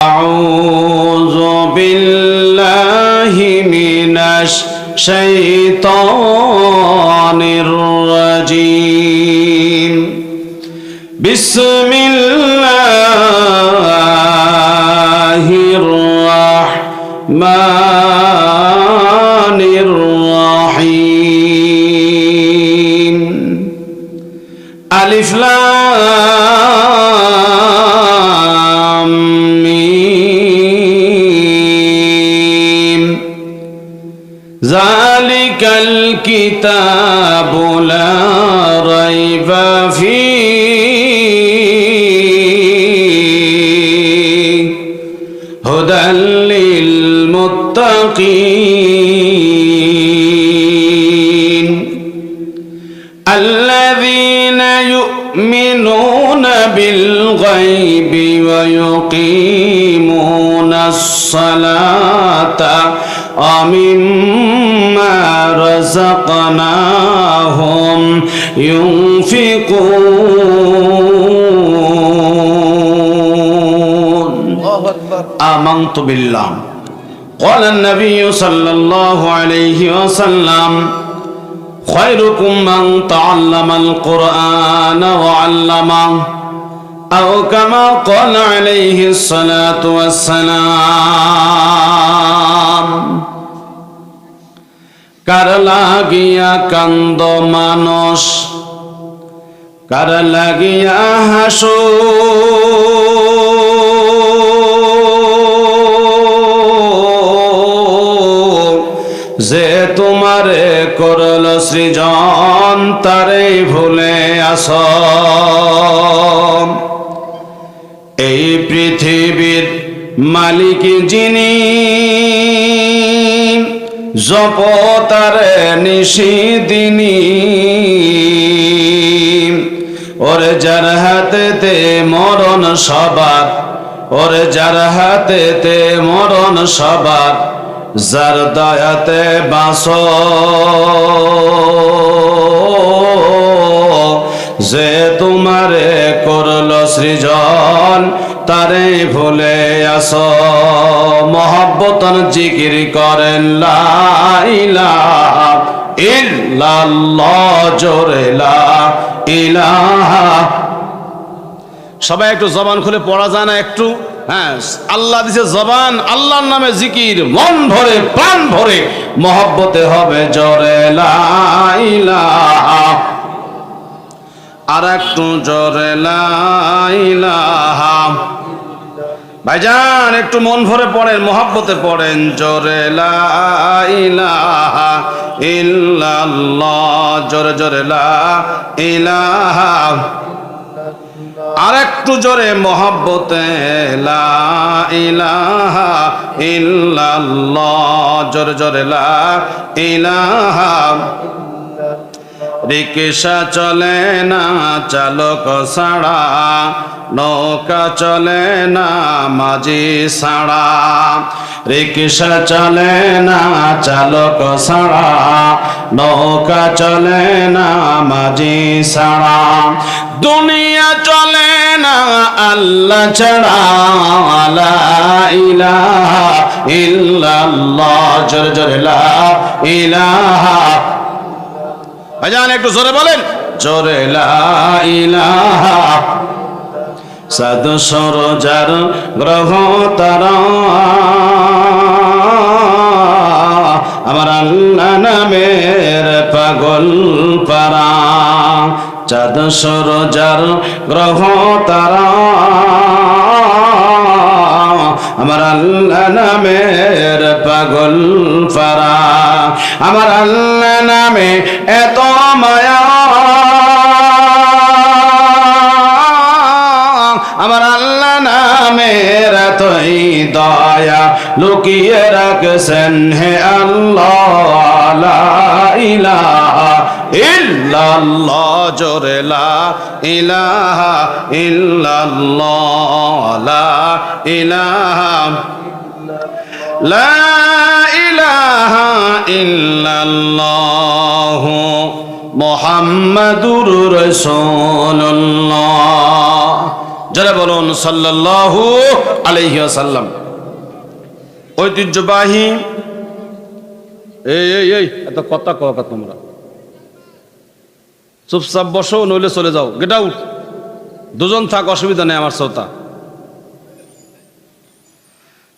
أعوذ بالله من الشيطان الرجيم بسم الله الرحمن الرحيم ألف لام ميم ذلك الكتاب لا ريب فيه هدى للمتقين الذين يؤمنون بالغيب ويقيمون الصلاة ومما رزقناهم ينفقون آمنت بالله قال النبي صلى الله عليه وسلم خيركم من تعلم القرآن وعلمه أو كما قال عليه الصلاة والسلام কার লাগিয়া কান্দ মানুষ কার লাগিয়া হাসো যে তোমারে করল সৃজন তারে ভুলে আস এই পৃথিবীর মালিক যিনি জপ তারে নিশিদিনী ওরে যার হাতেতে মরণ সবার ওরে যার হাতেতে মরণ সবার যার দয়াতে বাঁচ যে তোমারে করল সৃজন তারে ভুলে আস মহব্বতন জিকির করেন লা ইলাহা ইল্লাল্লাহ জোরে লা ইলাহা। সবাই একটু জবান খুলে পড়া যায় না একটু? হ্যাঁ, আল্লাহ দিছে জবান, আল্লাহর নামে জিকির মন ভরে প্রাণ ভরে মহব্বতে হবে জোরে লা ইলাহা, আর একটু জোরে লা ইলাহা। ভাইজান একটু মন ভরে পড়েন, মহব্বতে পড়েন জোরে লা ইলাহা ইল্লাল্লাহ, জোরে জোরে লা ইলাহা, আর একটু জোরে মহব্বতে লা ইলাহা ইল্লাল্লাহ, জোরে জোরে লা ইলাহা। রিকশা চলে না চালক ছাড়া, নৌকা চলে না মাঝি ছাড়া, রিকশা চলে না চালক ছাড়া, নৌকা চলে না মাঝি ছাড়া, দুনিয়া চলে না আল্লাহ ছাড়া, লা ইলাহা ইল্লাল্লাহ, জোরে জোরে লা ইলাহা। ভাইজান একটু জোরে বলেন জোরে লা ইলাহা। সাদ সরজার গ্রহ তারা আমার আল্লাহ নামের পাগল পারা, চাঁদ সরজার গ্রহ তারা আমার আল্লাহ নামের পাগল পারা, আমার আল্লাহ নামে এত মায়া, আমার আল্লাহ নামের এতই দয়া লুকিয়ে রাখছেন হে আল্লাহ, লা ইলাহা ইল্লাল্লাহ, জোরে লা ইলাহা ইল্লাল্লাহ, লা ইলাহা লা ইলাহা ইল্লাল্লাহ মুহাম্মাদুর রাসূলুল্লাহ যারা বলুন সাল্লাল্লাহু আলাইহি ওয়াসাল্লাম। ঐতিহ্যবাহী এই এত কথা কওয়া তোমরা চুপচাপ বসো, নইলে চলে যাও, গেট আউট। দুজন থাক, অসুবিধা নেই আমার শ্রোতা।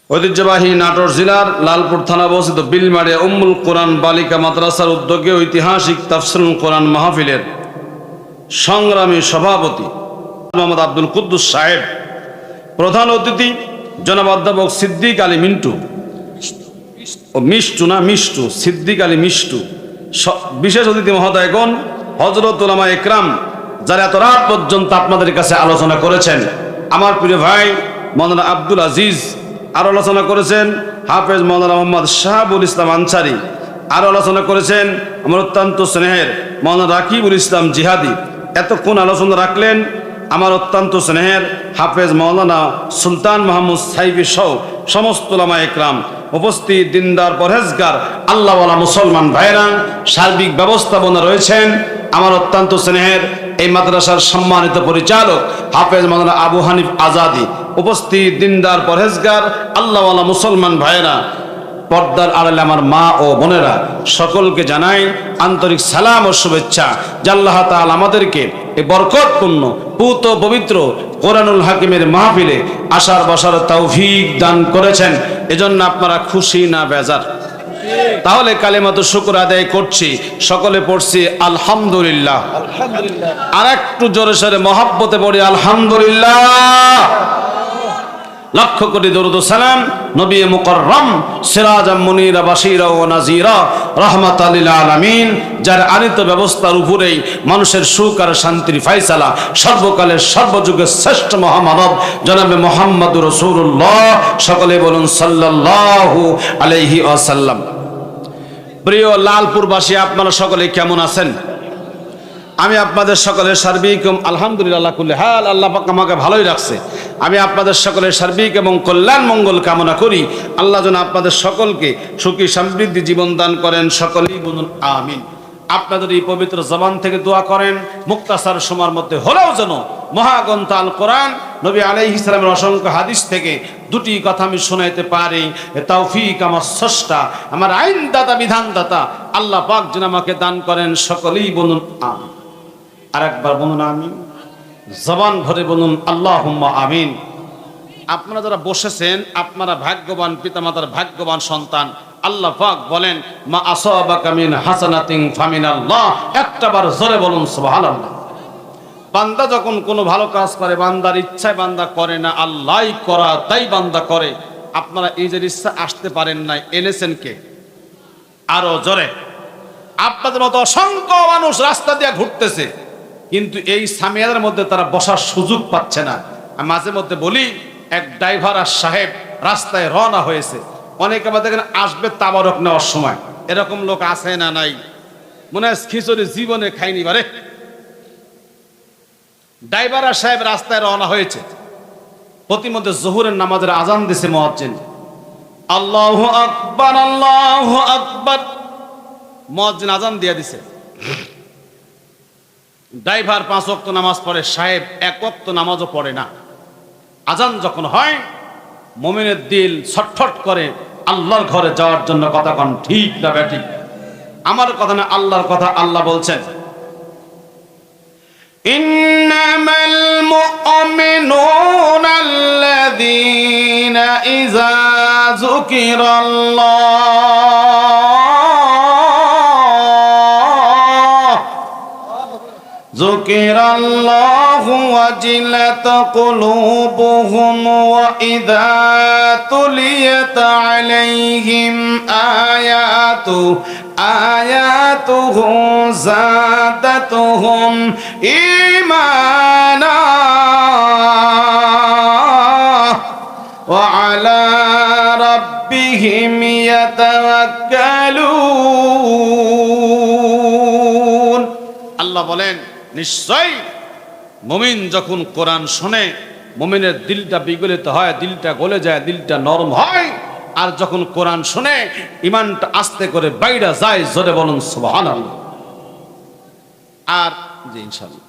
ঐতিহ্যবাহী নাটোর জেলার লালপুর থানা অবস্থিত বিলমারিয়া উম্মুল কোরআন বালিকা মাদ্রাসার উদ্যোগে ঐতিহাসিক তাফসীরুল কোরআন মাহফিলের সংগ্রামী সভাপতি মোহাম্মদ আব্দুল কুদ্দুস সাহেব, প্রধান অতিথি জনাব অধ্যাপক সিদ্দিক আলী মিন্টু মিষ্টু সিদ্দিক আলী মিষ্টু, বিশেষ অতিথি মহোদয়গণ, হযরত উলামা ইকরাম যারা এত রাত পর্যন্ত আপনাদের কাছে আলোচনা করেছেন। আমার প্রিয় ভাই মাওলানা আব্দুল আজিজ আরো আলোচনা করেছেন, হাফেজ মাওলানা মোহাম্মদ শাহাবুল ইসলাম আনসারী আরো আলোচনা করেছেন, আমার অত্যন্ত স্নেহের মাওলানা রাকিবুল ইসলাম জিহাদি এতক্ষণ আলোচনা রাখলেন। আমার অত্যন্ত স্নেহের হাফেজ মাওলানা সুলতান মাহমুদ সাইফি সহ সমস্ত উলামা ইকরাম, উপস্থিত দিনদার পরহেজগার আল্লাহওয়ালা মুসলমান ভাইরা, সার্বিক ব্যবস্থাপনা রয়েছেন আমার অত্যন্ত স্নেহের এই মাদ্রাসার সম্মানিত পরিচালক হাফেজ মাওলানা আবু হানিফ আজাদি, উপস্থিত দিনদার পরহেজগার আল্লাহওয়ালা মুসলমান ভাইরা, পর্দার আড়ালে আমার মা ও বোনেরা, সকলকে জানাই আন্তরিক সালাম ও শুভেচ্ছা যে আল্লাহ তাআলা আমাদেরকে এই বরকতপূর্ণ পুত পবিত্র কোরআনুল হাকিমের মাহফিলে আসার বসার তৌফিক দান করেছেন। এজন্য আপনারা খুশি না বেজার? তাহলে কালেমাতু শুকর আদায় করছি, সকলে পড়ছি আলহামদুলিল্লাহ। আর একটু জোরে সোরে মহব্বতে পড়ি আলহামদুলিল্লাহ। লক্ষ কোটি দরুদ ও সালাম নবী মুকাররম সিরাজাম মুনীরা বাশীরা ওয়া নাযীরা রাহমাতাল লিল আলামিন, যার আনিত ব্যবস্থার উপরেই মানুষের সুখ আর শান্তির ফয়সালা, সর্বকালের সর্বযুগের শ্রেষ্ঠ মহামানব জনাবে মুহাম্মদুর রাসূলুল্লাহ, সকলে বলুন সাল্লাল্লাহু আলাইহি ওয়াসাল্লাম। প্রিয় লালপুরবাসী, আপনারা সকলে কেমন আছেন? আমি আপনাদের সকলের সার্বিক আলহামদুলিল্লাহ কুল্লি হাল, আল্লাহ পাক আমাকে ভালোই রাখছে। আমি আপনাদের সকলের সার্বিক এবং কল্যাণ মঙ্গল কামনা করি। আল্লাহ যেন আপনাদের সকলকে সুখী সমৃদ্ধি জীবন দান করেন, সকলেই বলুন আমিন। আপনাদের এই পবিত্র জবান থেকে দোয়া করেন, মুক্তাসার সময়ের মধ্যে হলেও যেন মহাগ্রন্থ আল কোরআন নবী আলাইহিস সালামের অসংখ্য হাদিস থেকে দুটি কথা আমি শোনাইতে পারি। তৌফিক আমার স্রষ্টা, আমার আইনদাতা, বিধানদাতা আল্লাহ পাক যেন আমাকে দান করেন, সকলেই বলুন আমিন। আরেকবার বলুন আমিন, জবান ভরে বলুন আল্লাহুম্মা আমিন। আপনারা যারা বসেছেন আপনারা ভাগ্যবান পিতামাতার ভাগ্যবান সন্তান। আল্লাহ পাক বলেন মা আসাবাকা মিন হাসানাতিন ফামিনাল্লাহ, একটাবার জোরে বলুন সুবহানাল্লাহ। বান্দা যখন কোনো ভালো কাজ করে বান্দার ইচ্ছায় বান্দা করে না, আল্লাহই করা তাই বান্দা করে। আপনারা এই যে ইচ্ছা আসতে পারেন নাই, এনেছেন কে? আরো জোরে। আপনাদের মতো অসংখ্য মানুষ রাস্তা দিয়ে ঘুরতেছে, কিন্তু এই সামিয়াদের মধ্যে তারা বসার সুযোগ পাচ্ছে না। আমি মাঝে মধ্যে বলি, এক ড্রাইভার আর সাহেব রাস্তায় রওনা হয়েছে, অনেকে আমাদের এখানে আসবে তাবারক নেওয়ার সময়, এরকম লোক আছে না নাই? মনে হয় খিচুড়ি জীবনে খাইনি বারে। ড্রাইভার আর সাহেব রাস্তায় রওনা হয়েছে, প্রতিমধ্যে জোহরের নামাজের আজান দিছে মুয়াজ্জিন, আল্লাহু আকবার আল্লাহু আকবার, মুয়াজ্জিন আজান দিয়ে দিছে। ড্রাইভার 5 ওয়াক্ত নামাজ পড়ে, সাহেব 1 ওয়াক্ত নামাজও পড়ে না। আজান যখন হয় মুমিনের দিল ছটফট করে আল্লাহর ঘরে যাওয়ার জন্য। কথা কোন ঠিক না ব্যাঠিক? আমার কথা না, আল্লাহর কথা। আল্লাহ বলছেন ইন্নামাল মুমিনুনা আল্লাযীনা ইযা যুকিরাল্লাহু ওয়াজিলাত কুলুবুহুম ওয়া ইযা তুলিয়াত আলাইহিম আয়াতুহু যাদাতুহুম ঈমানা ওয়া আলা রাব্বিহিম ইয়াতাওয়াক্কালুন। আল্লাহ বলেন নিশ্চয় মুমিন যখন কোরআন শোনে মুমিনের দিলটা বিগলিত হয়, দিলটা গলে যায়, দিলটা নরম হয়। আর যখন কোরআন শুনে ইমানটা আস্তে করে বাইরে যায়। জোরে বলুন সুবহানাল্লাহ। আর যে ইনশাআল্লাহ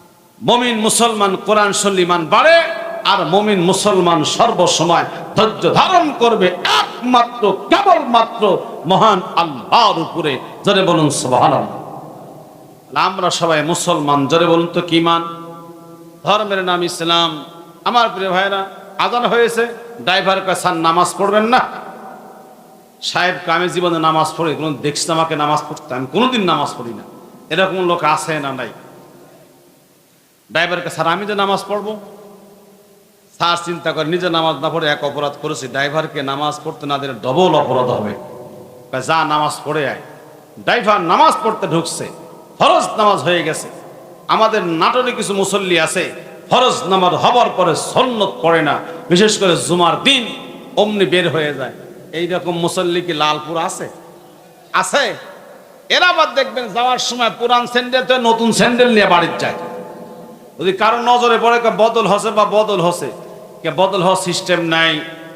মুমিন মুসলমান কোরআন শুনলে ইমান বাড়ে, আর মুমিন মুসলমান সর্বসময় ধৈর্য ধারণ করবে একমাত্র কেবলমাত্র মহান আল্লাহর উপরে। জোরে বলুন সুবহানাল্লাহ। আমরা সবাই মুসলমান, জোরে বলুন তো কি মান? ধর্মের নাম ইসলাম। আমার প্রিয় ভাইরা, আজান হয়েছে, ড্রাইভার কয় স্যার নামাজ পড়বেন না। সাহেব আমি জীবনে নামাজ পড়ি, কোনো দেখছি আমাকে নামাজ পড়তে, আমি কোনোদিন নামাজ পড়ি না। এরকম লোক আছে না নাই? ড্রাইভারকে স্যার আমি যে নামাজ পড়বো। স্যার চিন্তা করে নিজে নামাজ না পড়ে এক অপরাধ করেছি, ড্রাইভারকে নামাজ পড়তে না দিলে ডবল অপরাধ হবে। যা নামাজ পড়ে আয়। ড্রাইভার নামাজ পড়তে ঢুকছে, ফরজ নামাজ হয়ে গেছে। আমাদের নাটোরে কিছু মুসল্লি আছে ফরজ নামাজ হবার পরে সুন্নত পড়ে না, বিশেষ করে জুমার দিন অমনি বের হয়ে যায়। এইরকম মুসল্লি কি লালপুর আছে? আছে। এরা আবার দেখবেন যাওয়ার সময় পুরান স্যান্ডেল তো নতুন স্যান্ডেল নিয়ে বাড়ির যায়। যদি কারোর নজরে পড়ে বদল হসে বা বদল হসে, কে বদল হওয়ার সিস্টেম নাই।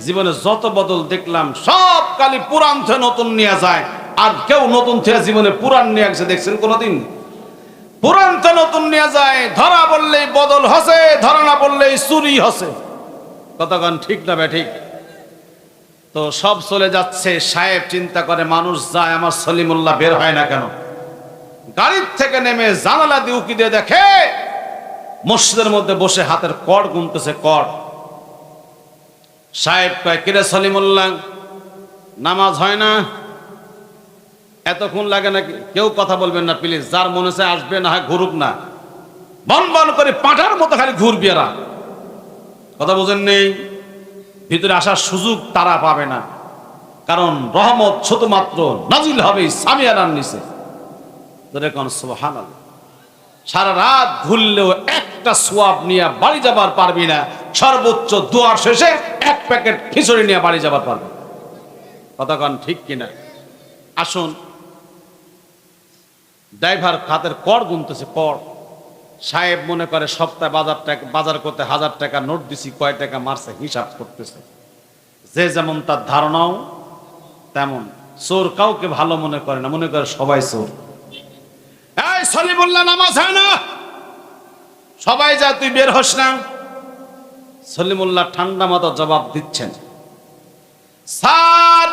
জীবনে যত বদল দেখলাম সব কালি পুরান থেকে নতুন নিয়ে যায়। আর কেউ নতুন থেকে জীবনে পুরান নিয়ে আসছে দেখছেন কোনোদিন? পুরান থেকে নতুন নিয়ে যায়। ধরা বললেই বদল হসে, ধরা না বললেই চুরি হসে। কতক্ষণ ঠিক না ঠিক? তো সব চলে যাচ্ছে। সাহেব চিন্তা করে মানুষ যায়, আমার সলিমুল্লাহ বের হয় না কেন? গাড়ির থেকে নেমে জানালা দিয়ে উকি দিয়ে দেখে মসজিদের মধ্যে বসে হাতের কড় গুনতেছে, কড়। সাহেব কয় কিরে সলিমুল্লাহ, নামাজ হয় না? এতক্ষণ লাগে নাকি? কেউ কথা বলবেন না প্লিজ, যার মনে চায় আসবে, না হয় ঘুরুক না। বন বন করে পাঁঠার মতো খালি ঘুরবি এরা। কথা বোঝেন নেই? ভিতরে আসার সুযোগ তারা পাবে না, কারণ রহমত শুধুমাত্র নাজিল হবে সামিয়ানার নিচে। সুবহানাল্লাহ। সারা রাত ঘুরলেও একটা সোয়াব নিয়ে বাড়ি যাবার পারবি না। সর্বোচ্চ দুয়ার শেষে এক প্যাকেট খিচুড়ি নিয়ে বাড়ি যাবার পারবি। কতক্ষণ ঠিক কিনা? আসুন, ড্রাইভার খাতের কর গুনতেছে, কর। সাহেব মনে করে সপ্তাহে বাজার করতে 1000 টাকা নোট দিছি, কয় টাকা মারছে হিসাব করতেছে। যে যেমন তার ধারণাও তেমন। চোর কাউকে ভালো মনে করে না, মনে করে সবাই চোর। এই সলিমুল্লাহ, নামাজ হয় না? সবাই যা, তুই বের হস না। সলিমুল্লাহ ঠান্ডা মাথা জবাব দিচ্ছেন, স্যার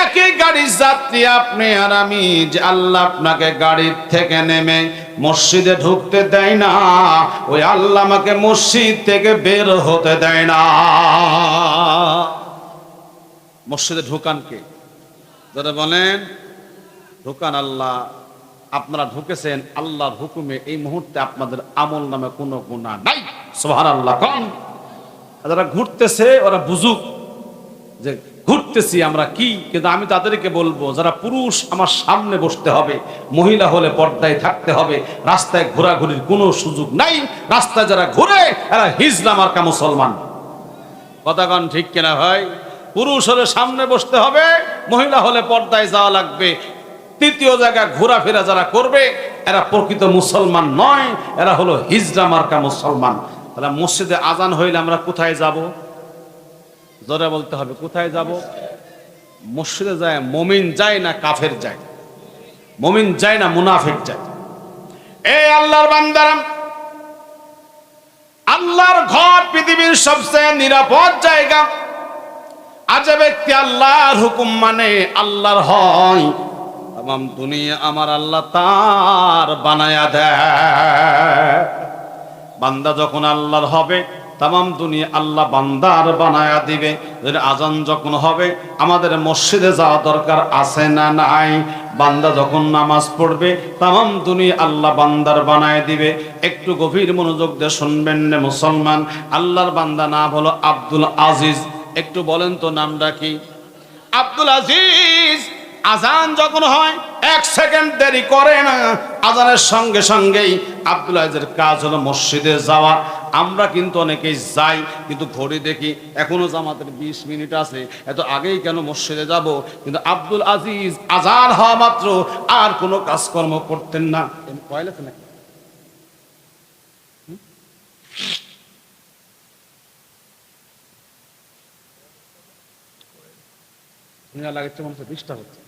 একই গাড়ির যাত্রী আপনি আর আমি, যে আল্লাহ আপনাকে গাড়ির থেকে নেমে মসজিদে ঢুকতে দেয় না, ওই আল্লাহ আমাকে মসজিদ থেকে বের হতে দেয় না। মসজিদে ঢুকান কে? যারা বলেন ঢুকান আল্লাহ। আপনারা ঢুকেছেন আল্লাহর হুকুমে। এই মুহূর্তে আপনাদের আমল নামে কোনো গুনাহ নাই। সুবহানাল্লাহ। কোন যারা ঘুরতেছে ওরা বুঝুক যে ঘুরতেছি আমরা কি। কিন্তু আমি তাদেরকে বলবো, যারা পুরুষ আমার সামনে বসতে হবে, মহিলা হলে পর্দায় থাকতে হবে। রাস্তায় ঘোরাঘুরির কোনো সুযোগ নাই। রাস্তায় যারা ঘুরে এরা হিজলা মার্কা মুসলমান। কথাগণ ঠিক কিনা ভাই? পুরুষ হলে সামনে বসতে হবে, মহিলা হলে পর্দায় যাওয়া লাগবে। তৃতীয় জায়গায় ঘোরাফেরা যারা করবে এরা প্রকৃত মুসলমান নয়, এরা হলো হিজলা মার্কা মুসলমান। তাহলে মসজিদে আজান হইলে আমরা কোথায় যাব? জোরে বলতে হবে, কোথায় যাব? মসজিদে যায় মুমিন যায় না কাফের যায়? মুমিন যায় না মুনাফিক যায়? এই আল্লাহর বান্দারা, আল্লাহর ঘর পৃথিবীর সবচেয়ে নিরাপদ জায়গা। আজ ব্যক্তি আল্লাহর হুকুম মানে আল্লাহর হয়, তাম দুনিয়া আমার আল্লাহ তার বানায়া দেয়। বান্দা যখন আল্লাহর হবে, তাম দুনিয়া আল্লাহ বান্দার বানায়া দিবে। আজান যখন হবে, আমাদের মসজিদে যাওয়া দরকার আছে না নাই? বান্দা যখন নামাজ পড়বে, তাম দুনিয়া আল্লাহ বান্দার বানায় দিবে। একটু গভীর মনোযোগ দিয়ে শুনবেন না মুসলমান। আল্লাহর বান্দা নাম হলো আব্দুল আজিজ। একটু বলেন তো নামটা কি? আব্দুল আজিজ। আজান যখন হয় 1 সেকেন্ড দেরি করে না, আজানের সঙ্গে সঙ্গেই আব্দুল আজিজের কাজ হলো মসজিদে যাওয়া। আমরা কিন্তু অনেকেই যাই, কিন্তু ঘড়ি দেখি এখনো জামাতের 20 মিনিট আছে, এত আগেই কেন মসজিদে যাব? কিন্তু আব্দুল আজিজ আজান হওয়া মাত্র আর কোনো কাজকর্ম করতেন না। কয়লাতে নাকি লাগাচ্ছে মনে হচ্ছে, ডিস্টার্ব হচ্ছে।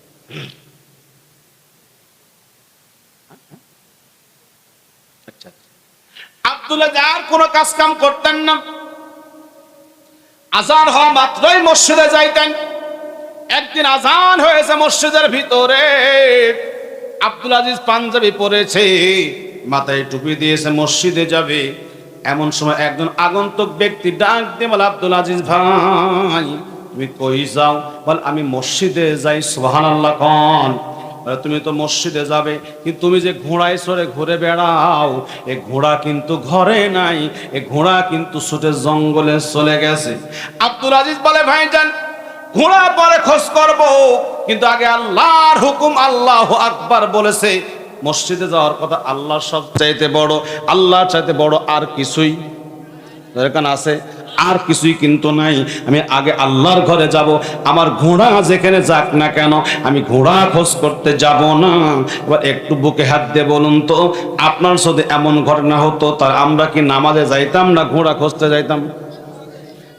আচ্ছা, আব্দুল আজিজ আর কোনো কাজ কাম করতেন না, আজান হওয়া মাত্রই মসজিদে যাইতেন। একদিন আজান হয়েছে মসজিদের ভিতরে, আব্দুল আজিজ পাঞ্জাবি পরেছে, মাথায় টুপি দিয়েছে, মসজিদে যাবে। এমন সময় একজন আগন্তুক ব্যক্তি ডাক দিয়ে বলে, আব্দুল আজিজ ভাই তুমি কই যাও? বল আমি মসজিদে যাই। সুবহানাল্লাহ কোন? তুমি তো মসজিদে যাবে, কিন্তু তুমি যে ঘোড়ায় চড়ে ঘুরে বেড়াও, এ ঘোড়া কিন্তু ঘরে নাই, এ ঘোড়া কিন্তু ছুটে জঙ্গলে চলে গেছে। আব্দুল আজিজ বলে, ভাইজান ঘোড়া পরে খোঁজ করব, কিন্তু আগে আল্লাহর হুকুম, আল্লাহু আকবার বলেছে, মসজিদে যাওয়ার কথা। আল্লাহ সবচাইতে বড়, আল্লাহর চাইতে বড় আর কিছুই দরকার আছে? আর কিছুই কিন্তু নাই। আমি আগে আল্লাহর ঘরে যাব, আমার ঘোড়া যেখানে যাক না কেন আমি ঘোড়া খোঁজ করতে যাব না। এবার একটু বুকে হাত দিয়ে বলুন তো, আপনার সাথে এমন ঘটনা হতো তা আমরা কি নামাজে যাইতাম না ঘোড়া খুঁজতে যাইতাম?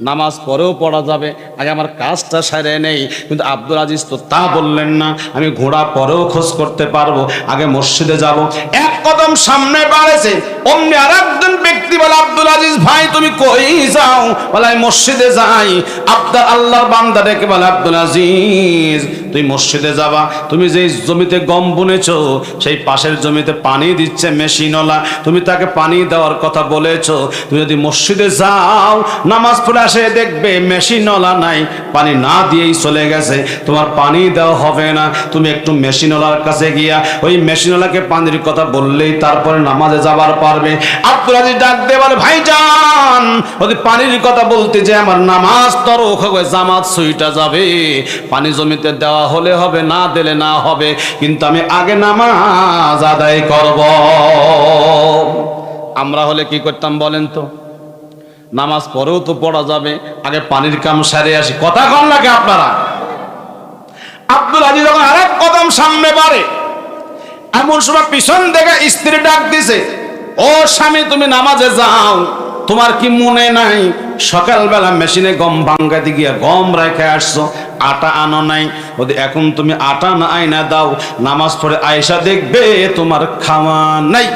নামাজ পরেও পড়া যাবে, আগে আমার কাজটা সেরে নেই। কিন্তু আব্দুল আজিজ তো তা বললেন না, আমি ঘোড়া পরেও খোঁজ করতে পারবো, আগে মসজিদে যাব। এক কদম সামনে বাড়েছে, অমনি আর একজন ব্যক্তি বলে, আব্দুল আজিজ ভাই তুমি কই যাও? বলে আমি মসজিদে যাই। আল্লাহর বান্দা ডেকে বলে, আব্দুল আজিজ তুই মসজিদে যাবা, তুমি যেই জমিতে গম বুনেছো সেই পাশের জমিতে পানি দিচ্ছে মেশিনওয়ালা, তুমি তাকে পানি দেওয়ার কথা বলেছো। তুমি যদি মসজিদে যাও নামাজ পড়ে আসে দেখবে মেশিনওয়ালা নাই, পানি না দিয়েই চলে গেছে, তোমার পানি দেওয়া হবে না। তুমি একটু মেশিনওয়ালার কাছে গিয়া ওই মেশিনওয়ালাকে পানির কথা বললেই তারপরে নামাজে যাবার পারবে। আব্দুল আজিজ ডাক দিয়ে বলে, ভাইজান ওই পানির কথা বলতে যে আমার নামাজ তরক হবে, জামাত সুইটা যাবে। পানি জমিতে দেওয়া হলে হবে, না দিলে না হবে, কিন্তু আমি আগে নামাজ আদায় করব। আমরা হলে কি করতাম বলেন তো? নামাজ পরেও তো পড়া যাবে, আগে পানির কাম সারে আসি। কথা কম লাগে আপনারা? আব্দুল আজিজ যখন আরেক কদম সামনে বাড়ে, এমন সময় পিছন থেকে স্ত্রী ডাক দিছে, ও স্বামী তুমি নামাজে যাও, তোমার কি মনে নাই সকালবেলা মেশিনে গম ভাঙ্গাতে গিয়া গম রেখে আসছো, আটা আনো নাই? যদি এখন তুমি আটা না আইনা দাও, নামাজ পড়ে আয়সা দেখবে তোমার খাওয়া নাই।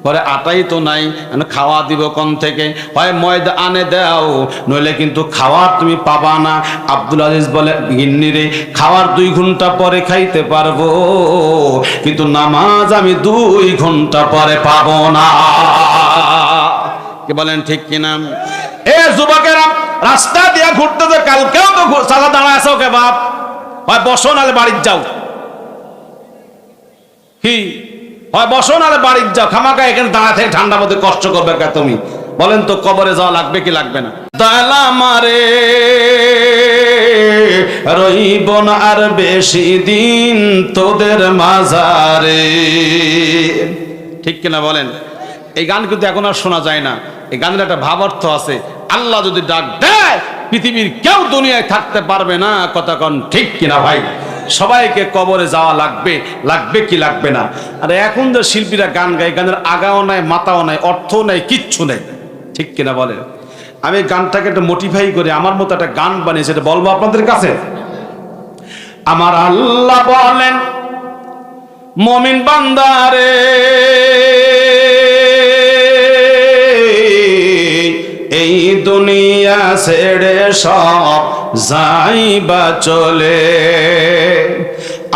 পরে আটাই তো নাই, খাওয়া দিব কোন থেকে? হয় ময়দা আনে দাও, নইলে কিন্তু খাওয়ার তুমি পাবা না। আব্দুল আজিজ বলে, গিন্নি রে খাওয়ার 2 ঘন্টা পরে খাইতে পারবো, কিন্তু নামাজ আমি 2 ঘন্টা পরে পাবো না। কি বলেন ঠিক কিনা? এ যুবকেরা রাস্তা দিয়া ঘুরতেছে, কালকেও তো চালা দাঁড়া আছো কে বাপ? হয় বসো নালে বাড়ির যাও। কি হয় বসো নালে বাড়ির যাও, খামাকা এখানে দাঁড়া থেকে ঠান্ডার মধ্যে কষ্ট করবে কে তুমি? বলেন তো কবরে যাওয়া লাগবে কি লাগবে না? দালা মারে রইব না আর বেশি দিন তোদের মাঝারে। ঠিক কিনা বলেন? এই গান কিন্তু এখন আর শোনা যায় না। এই গানের একটা ভাবার্থ আছে, আল্লাহ যদি ডাক দেয় পৃথিবীর কেউ দুনিয়ায় থাকতে পারবে না। কথা কন ঠিক কিনা ভাই? সবাইকে কবরে যাওয়া লাগবে, লাগবে কি লাগবে না? আর এখন যে শিল্পীরা গান গায়, গানের আগাও নাই, মাথাও নাই, অর্থও নাই, কিচ্ছু নেই। ঠিক কিনা বলেন? আমি গানটাকে একটা মোটিফাই করে আমার মতো একটা গান বানিয়েছি, এটা বলবো আপনাদের কাছে। আমার আল্লাহ বলেন, মুমিন বান্দারে এই দুনিয়া ছেড়ে সব যাইবা চলে।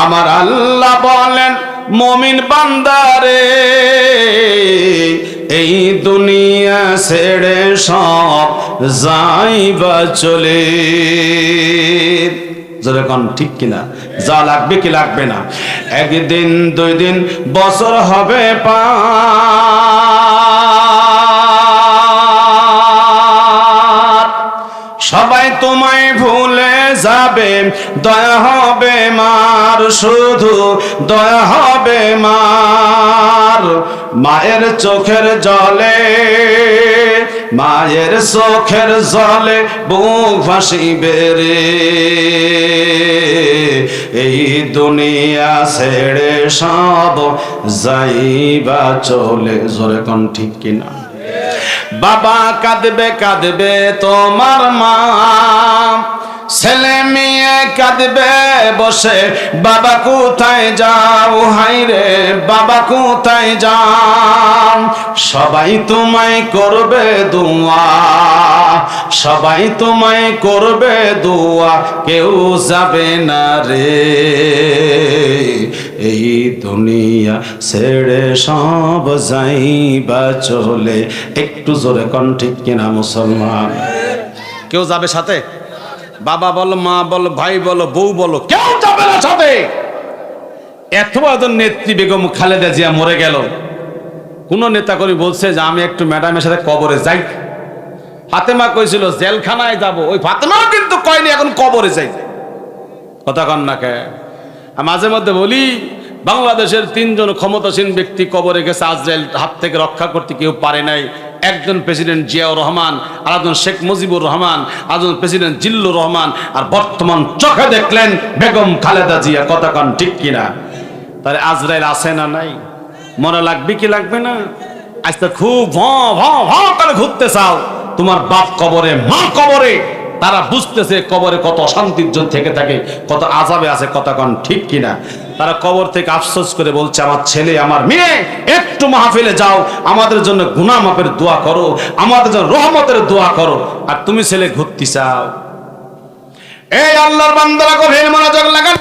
আমার আল্লাহ বলেন, মুমিন বান্দারে এই দুনিয়া ছেড়ে সব যাইবা চলে। যেরকম ঠিক কিনা? যা লাগবে কি লাগবে না? 1 দিন 2 দিন বছর হবে পার, সবাই তোমায় ভুলে যাবে, দয়া হবে মার, শুধু দয়া হবে মার। মায়ের চোখের জলে, মায়ের চোখের জলে বুক ভাসিবে রে, এই দুনিয়া ছেড়ে সব যাইবা চলে। জোরে কোন ঠিক কিনা? বাবা কাঁদবে কাঁদবে তোমার মা, ছেলে মেয়ে কাঁদবে বসে, বাবা কোথায় যাও, হায় রে বাবা কোথায় যাও। সবাই তোমায় করবে দোয়া, সবাই তোমায় করবে দোয়া, কেউ যাবে না রে এই দুনিয়া ছেড়ে, সব যাইবা চলে। একটু জোরে কোন ঠিক কিনা মুসলমান? কেউ যাবে সাথে? বাবা বলো, মা বলো, ভাই বলো, বউ বলো, কেউ যাবে না সাথে। এত বড় নেত্রী বেগম খালেদা জিয়া মরে গেল, কোন নেতা কর্মী বলছে যে আমি একটু ম্যাডামের সাথে কবরে যাই? ফাতেমা কইছিল জেলখানায় যাব, ওই ফাতেমাও কিন্তু কয়নি এখন কবরে যাই। কথা কন না কে? মাঝে মধ্যে বলি বাংলাদেশের 3 জন ক্ষমতাসীন ব্যক্তি কবরে গেছে, আজরাইল হাত থেকে রক্ষা করতে কেউ পারে নাই। একজন প্রেসিডেন্ট জিয়াউর রহমান, আরেকজন শেখ মুজিবুর রহমান, আরেকজন প্রেসিডেন্ট জিল্লুর রহমান, আর বর্তমান চোখে দেখলেন বেগম খালেদা জিয়া। কথা কন ঠিক কিনা? তাহলে আজরাইল আছে না নাই? মনে লাগবে কি লাগবে না? আজ তো খুব করে ঘুরতে চাও, তোমার বাপ কবরে, মা কবরে, তারা বুঝতেছে কবরে কত অশান্তির জন্য থেকে থাকে, কত আযাবে আছে। কথা কন ঠিক কিনা? তারা কবর থেকে আফসোস করে বলছে আমার ছেলে, আমার মেয়ে, একটু মাহফিলে যাও, আমাদের জন্য গুনাহ মাফের দোয়া করো, আমাদের জন্য রহমতের দোয়া করো। আর তুমি ছেলে ঘুরতে চাও। এই আল্লাহর বান্দারা গভীর মনোযোগ লাগান।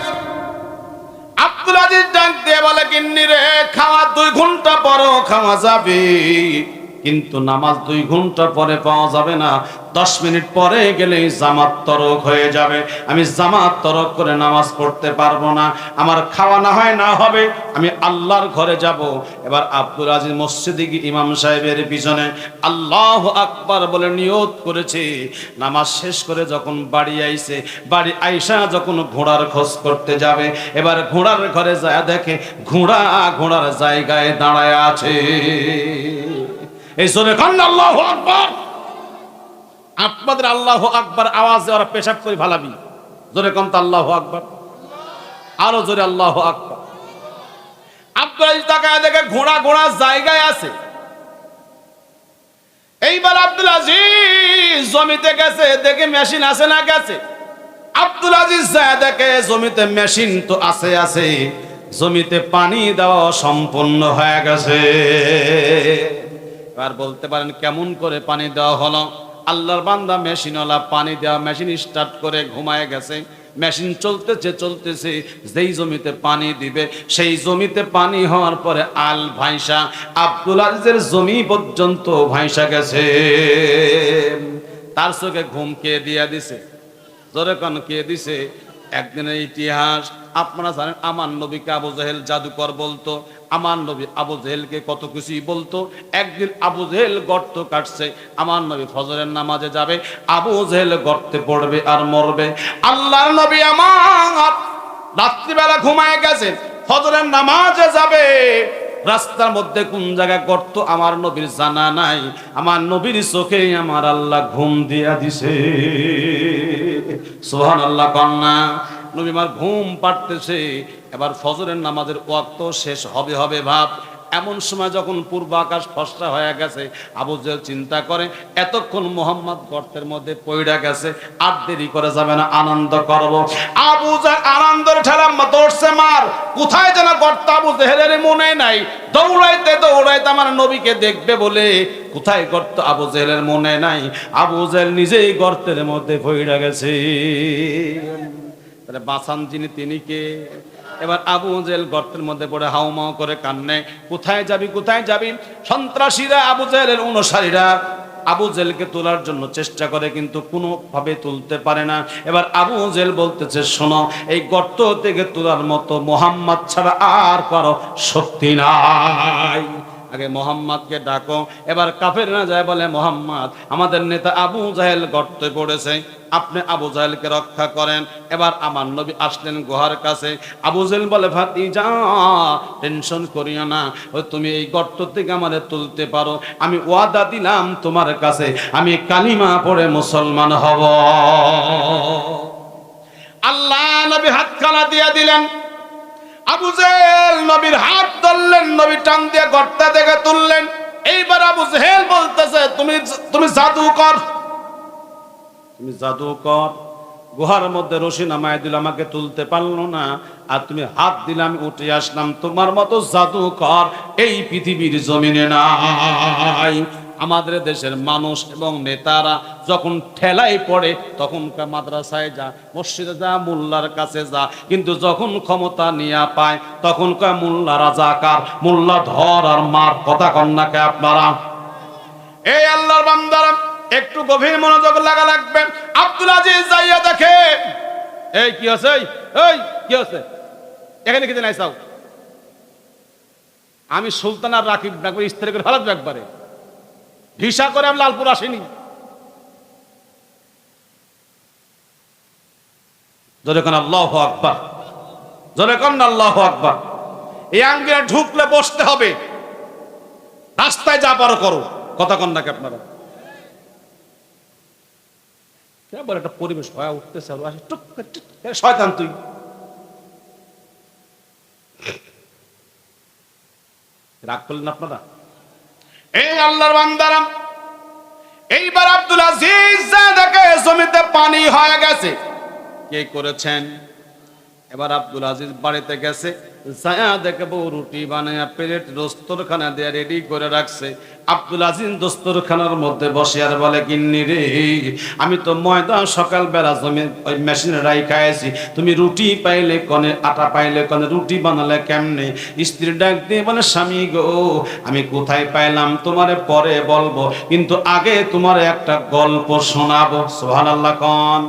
আব্দুল আজিজ ডাক দিয়ে বলে, কিন্নি রে, খাওয়া 2 ঘন্টা পরও খাওয়া যাবে, কিন্তু নামাজ 2 ঘন্টা পরে পাওয়া যাবে না। 10 মিনিট পরে গেলেই জামাত তরক হয়ে যাবে। আমি জামাত তরক করে নামাজ পড়তে পারবো না। আমার খাওয়া না হয় না হবে, আমি আল্লাহর ঘরে যাব। এবার আব্দুল আজিজ মসজিদে গিয়ে ইমাম সাহেবের পিছনে আল্লাহু আকবার বলে নিয়ত করেছে। নামাজ শেষ করে যখন বাড়ি আইছে, বাড়ি আইসা যখন ঘোড়ার খোঁজ করতে যাবে, এবার ঘোড়ার ঘরে যায় দেখে ঘোড়া ঘোড়ার জায়গায় দাঁড়ায় আছে। এই জোরে কান আল্লাহু আকবার। আপনাদের আল্লাহু আকবার আওয়াজে ওরা পেশাব করে ভালাবি। জোরে কান আল্লাহু আকবার, আরো জোরে আল্লাহু আকবার। আব্দুল আজিজ তাকায় দেখে ঘোড়া ঘোড়া জায়গায় আছে। এইবার আব্দুল আজিজ জমিতে গেছে, দেখে মেশিন আছে না গেছে। আব্দুল আজিজ যায় দেখে জমিতে মেশিন তো আছে আছে, জমিতে পানি দেওয়া সম্পূর্ণ হয়ে গেছে। এবার বলতে পারেন কেমন করে পানি দেওয়া হলো? আল্লাহর বান্দা মেশিনওয়ালা পানি দেওয়া মেশিন স্টার্ট করে ঘুমায় গেছে। মেশিন চলতেছে চলতেছে, যেই জমিতে পানি দিবে সেই জমিতে পানি হওয়ার পরে আল ভাইসা আব্দুল আজিজের জমি পর্যন্ত ভাইসা গেছে। তার চোখে ঘুম কে দিয়া দিছে? জোরে কোন কে দিছে? একদিনের ইতিহাস আপনারা জানেন, আমার নবীকে আবু জেহেল জাদুকর বলতো, আমার নবী আবু জেহেলকে কত কিছুই বলতো। একদিন আবু জেহেল গর্ত কাটছে, আমার নবী ফজরের নামাজে যাবে, আবু জেহেল গর্তে পড়বে আর মরবে। আল্লাহর নবী আমার রাত্রিবেলা ঘুমায় গেছে, ফজরের নামাজে যাবে, রাস্তার মধ্যে কোন জায়গায় গর্ত আমার নবীর জানা নাই। আমার নবীর চোখে আমার আল্লাহ ঘুম দিয়া দিছে। সুবহানাল্লাহ কন্যা। নবী আমার ঘুম পাড়তেছে, এবার ফজরের নামাজের ওয়াক্ত শেষ হবে হবে ভাব। এমন সময় যখন পূর্ব আকাশ ফসকা হয়ে গেছে, আবু জেহেল চিন্তা করে এতক্ষণ মুহাম্মদ গর্তের মধ্যে পড়ে গেছে, আর দেরি করে যাবে না, আনন্দ করব। আবু জেহেল আনন্দের ঠেলা দৌড়ছে মার, কোথায় যেন গর্ত আবু জেহেলের মনে নাই। দৌড়াইতে দৌড়াইতে আমার নবীকে দেখবে বলে কোথায় গর্ত আবু জেহেলের মনে নাই। আবু জেহেল নিজেই গর্তের মধ্যে পড়ে গেছে। তাহলে বাঁচান যিনি, তিনি কে? এবার আবু জেহেল গর্তের মধ্যে পড়ে হাউমাউ করে কান্নে, কোথায় যাবি কোথায় যাবি। সন্ত্রাসীরা, আবু জেহেলের অনুসারীরা আবু জেহেলকে তোলার জন্য চেষ্টা করে, কিন্তু কোনোভাবে তুলতে পারে না। এবার আবু জেহেল বলতেছে, শোনো, এই গর্ত থেকে তোলার মতো মুহাম্মদ ছাড়া আর কারো শক্তি নাই। আগে মোহাম্মদকে ডাকো। এবার কাফেররা যায় বলে, মোহাম্মদ, আমাদের নেতা আবু জেহেল গর্তে পড়েছে, আপনি আবু জেহেলকে রক্ষা করেন। এবার আমার নবী আসলেন গুহার কাছে। আবু জেহেল বলে, ভাতিজা টেনশন করিও না, তুমি এই গর্ত থেকে আমাদের তুলতে পারো, আমি ওয়াদা দিলাম তোমার কাছে, আমি কালিমা পড়ে মুসলমান হব। আল্লাহ নবী হাত খানা দিয়ে দিলেন। আবু জেহেল নবীর হাত ধরলেন, নবী টান দিয়ে গর্তা থেকে তুললেন। এইবার আবু জেহেল বলতেছে, তুমি জাদুকর, তুমি জাদুকর। গুহার মধ্যে রশি নামায় দিল, আমাকে তুলতে পারলো না, আর তুমি হাত দিলে আমি উঠে আসলাম। তোমার মতো জাদুকর এই পৃথিবীর জমিনে নাই। আমাদের দেশের মানুষ এবং নেতারা যখন ঠেলাই পড়ে তখন মাদ্রাসায় যা, মসজিদে যা, মোল্লার কাছে যা, কিন্তু যখন ক্ষমতা নিয়ে পায় তখন কয় মোল্লা রাজাকার, মোল্লা ধর আর মার। কথা কন্যাকে আপনারা এই আল্লাহর বান্দারা একটু গভীর মনোযোগ লাগা লাগবে। আব্দুল আজিজ যাইয়া দেখে, এই কি আছে, এই কি আছে এখানে, কি নাই চাও? আমি সুলতান আর রাকিব একবার স্ত্রী করে ফেলাবো একবারে, ভিসা করে আমি লালপুর আসিনি। জোরে কোন আল্লাহু আকবার, জোরে কোন আল্লাহু আকবার। এই আঙ্গিনা ঢুকলে বসতে হবে, রাস্তায় যা পারো করো। কথা কন নাকি আপনারা? কেবল একটা পরিবেশ হয়ে উঠতেছে, শয়তান তুই। রাগ করলেন আপনারা? এই আল্লাহর বান্দারা এইবার আব্দুল আজিজ দেখে জমিতে পানি হয়ে গেছে। কে করেছেন? এবার আব্দুল আজিজ বাড়িতে গেছে, যায়া দেখে বউ রুটি বানায়া প্লেট দস্তরখানা দিয়ে রেডি করে রাখছে। আব্দুল আজিজ দস্তরখানার মধ্যে বসে আর বলে, গিন্নি রে, আমি তো ময়দা সকালবেলা জমি ওই মেশিনে রাইখা আছি, তুমি রুটি পাইলে কনে, আটা পাইলে কনে, রুটি বানালে কেমনে? স্ত্রী ডাক দিয়ে বলে, স্বামী গো, আমি কোথায় পাইলাম তোমারে পরে বলবো, কিন্তু আগে তোমার একটা গল্প শোনাবো। সুবহানাল্লাহ কন।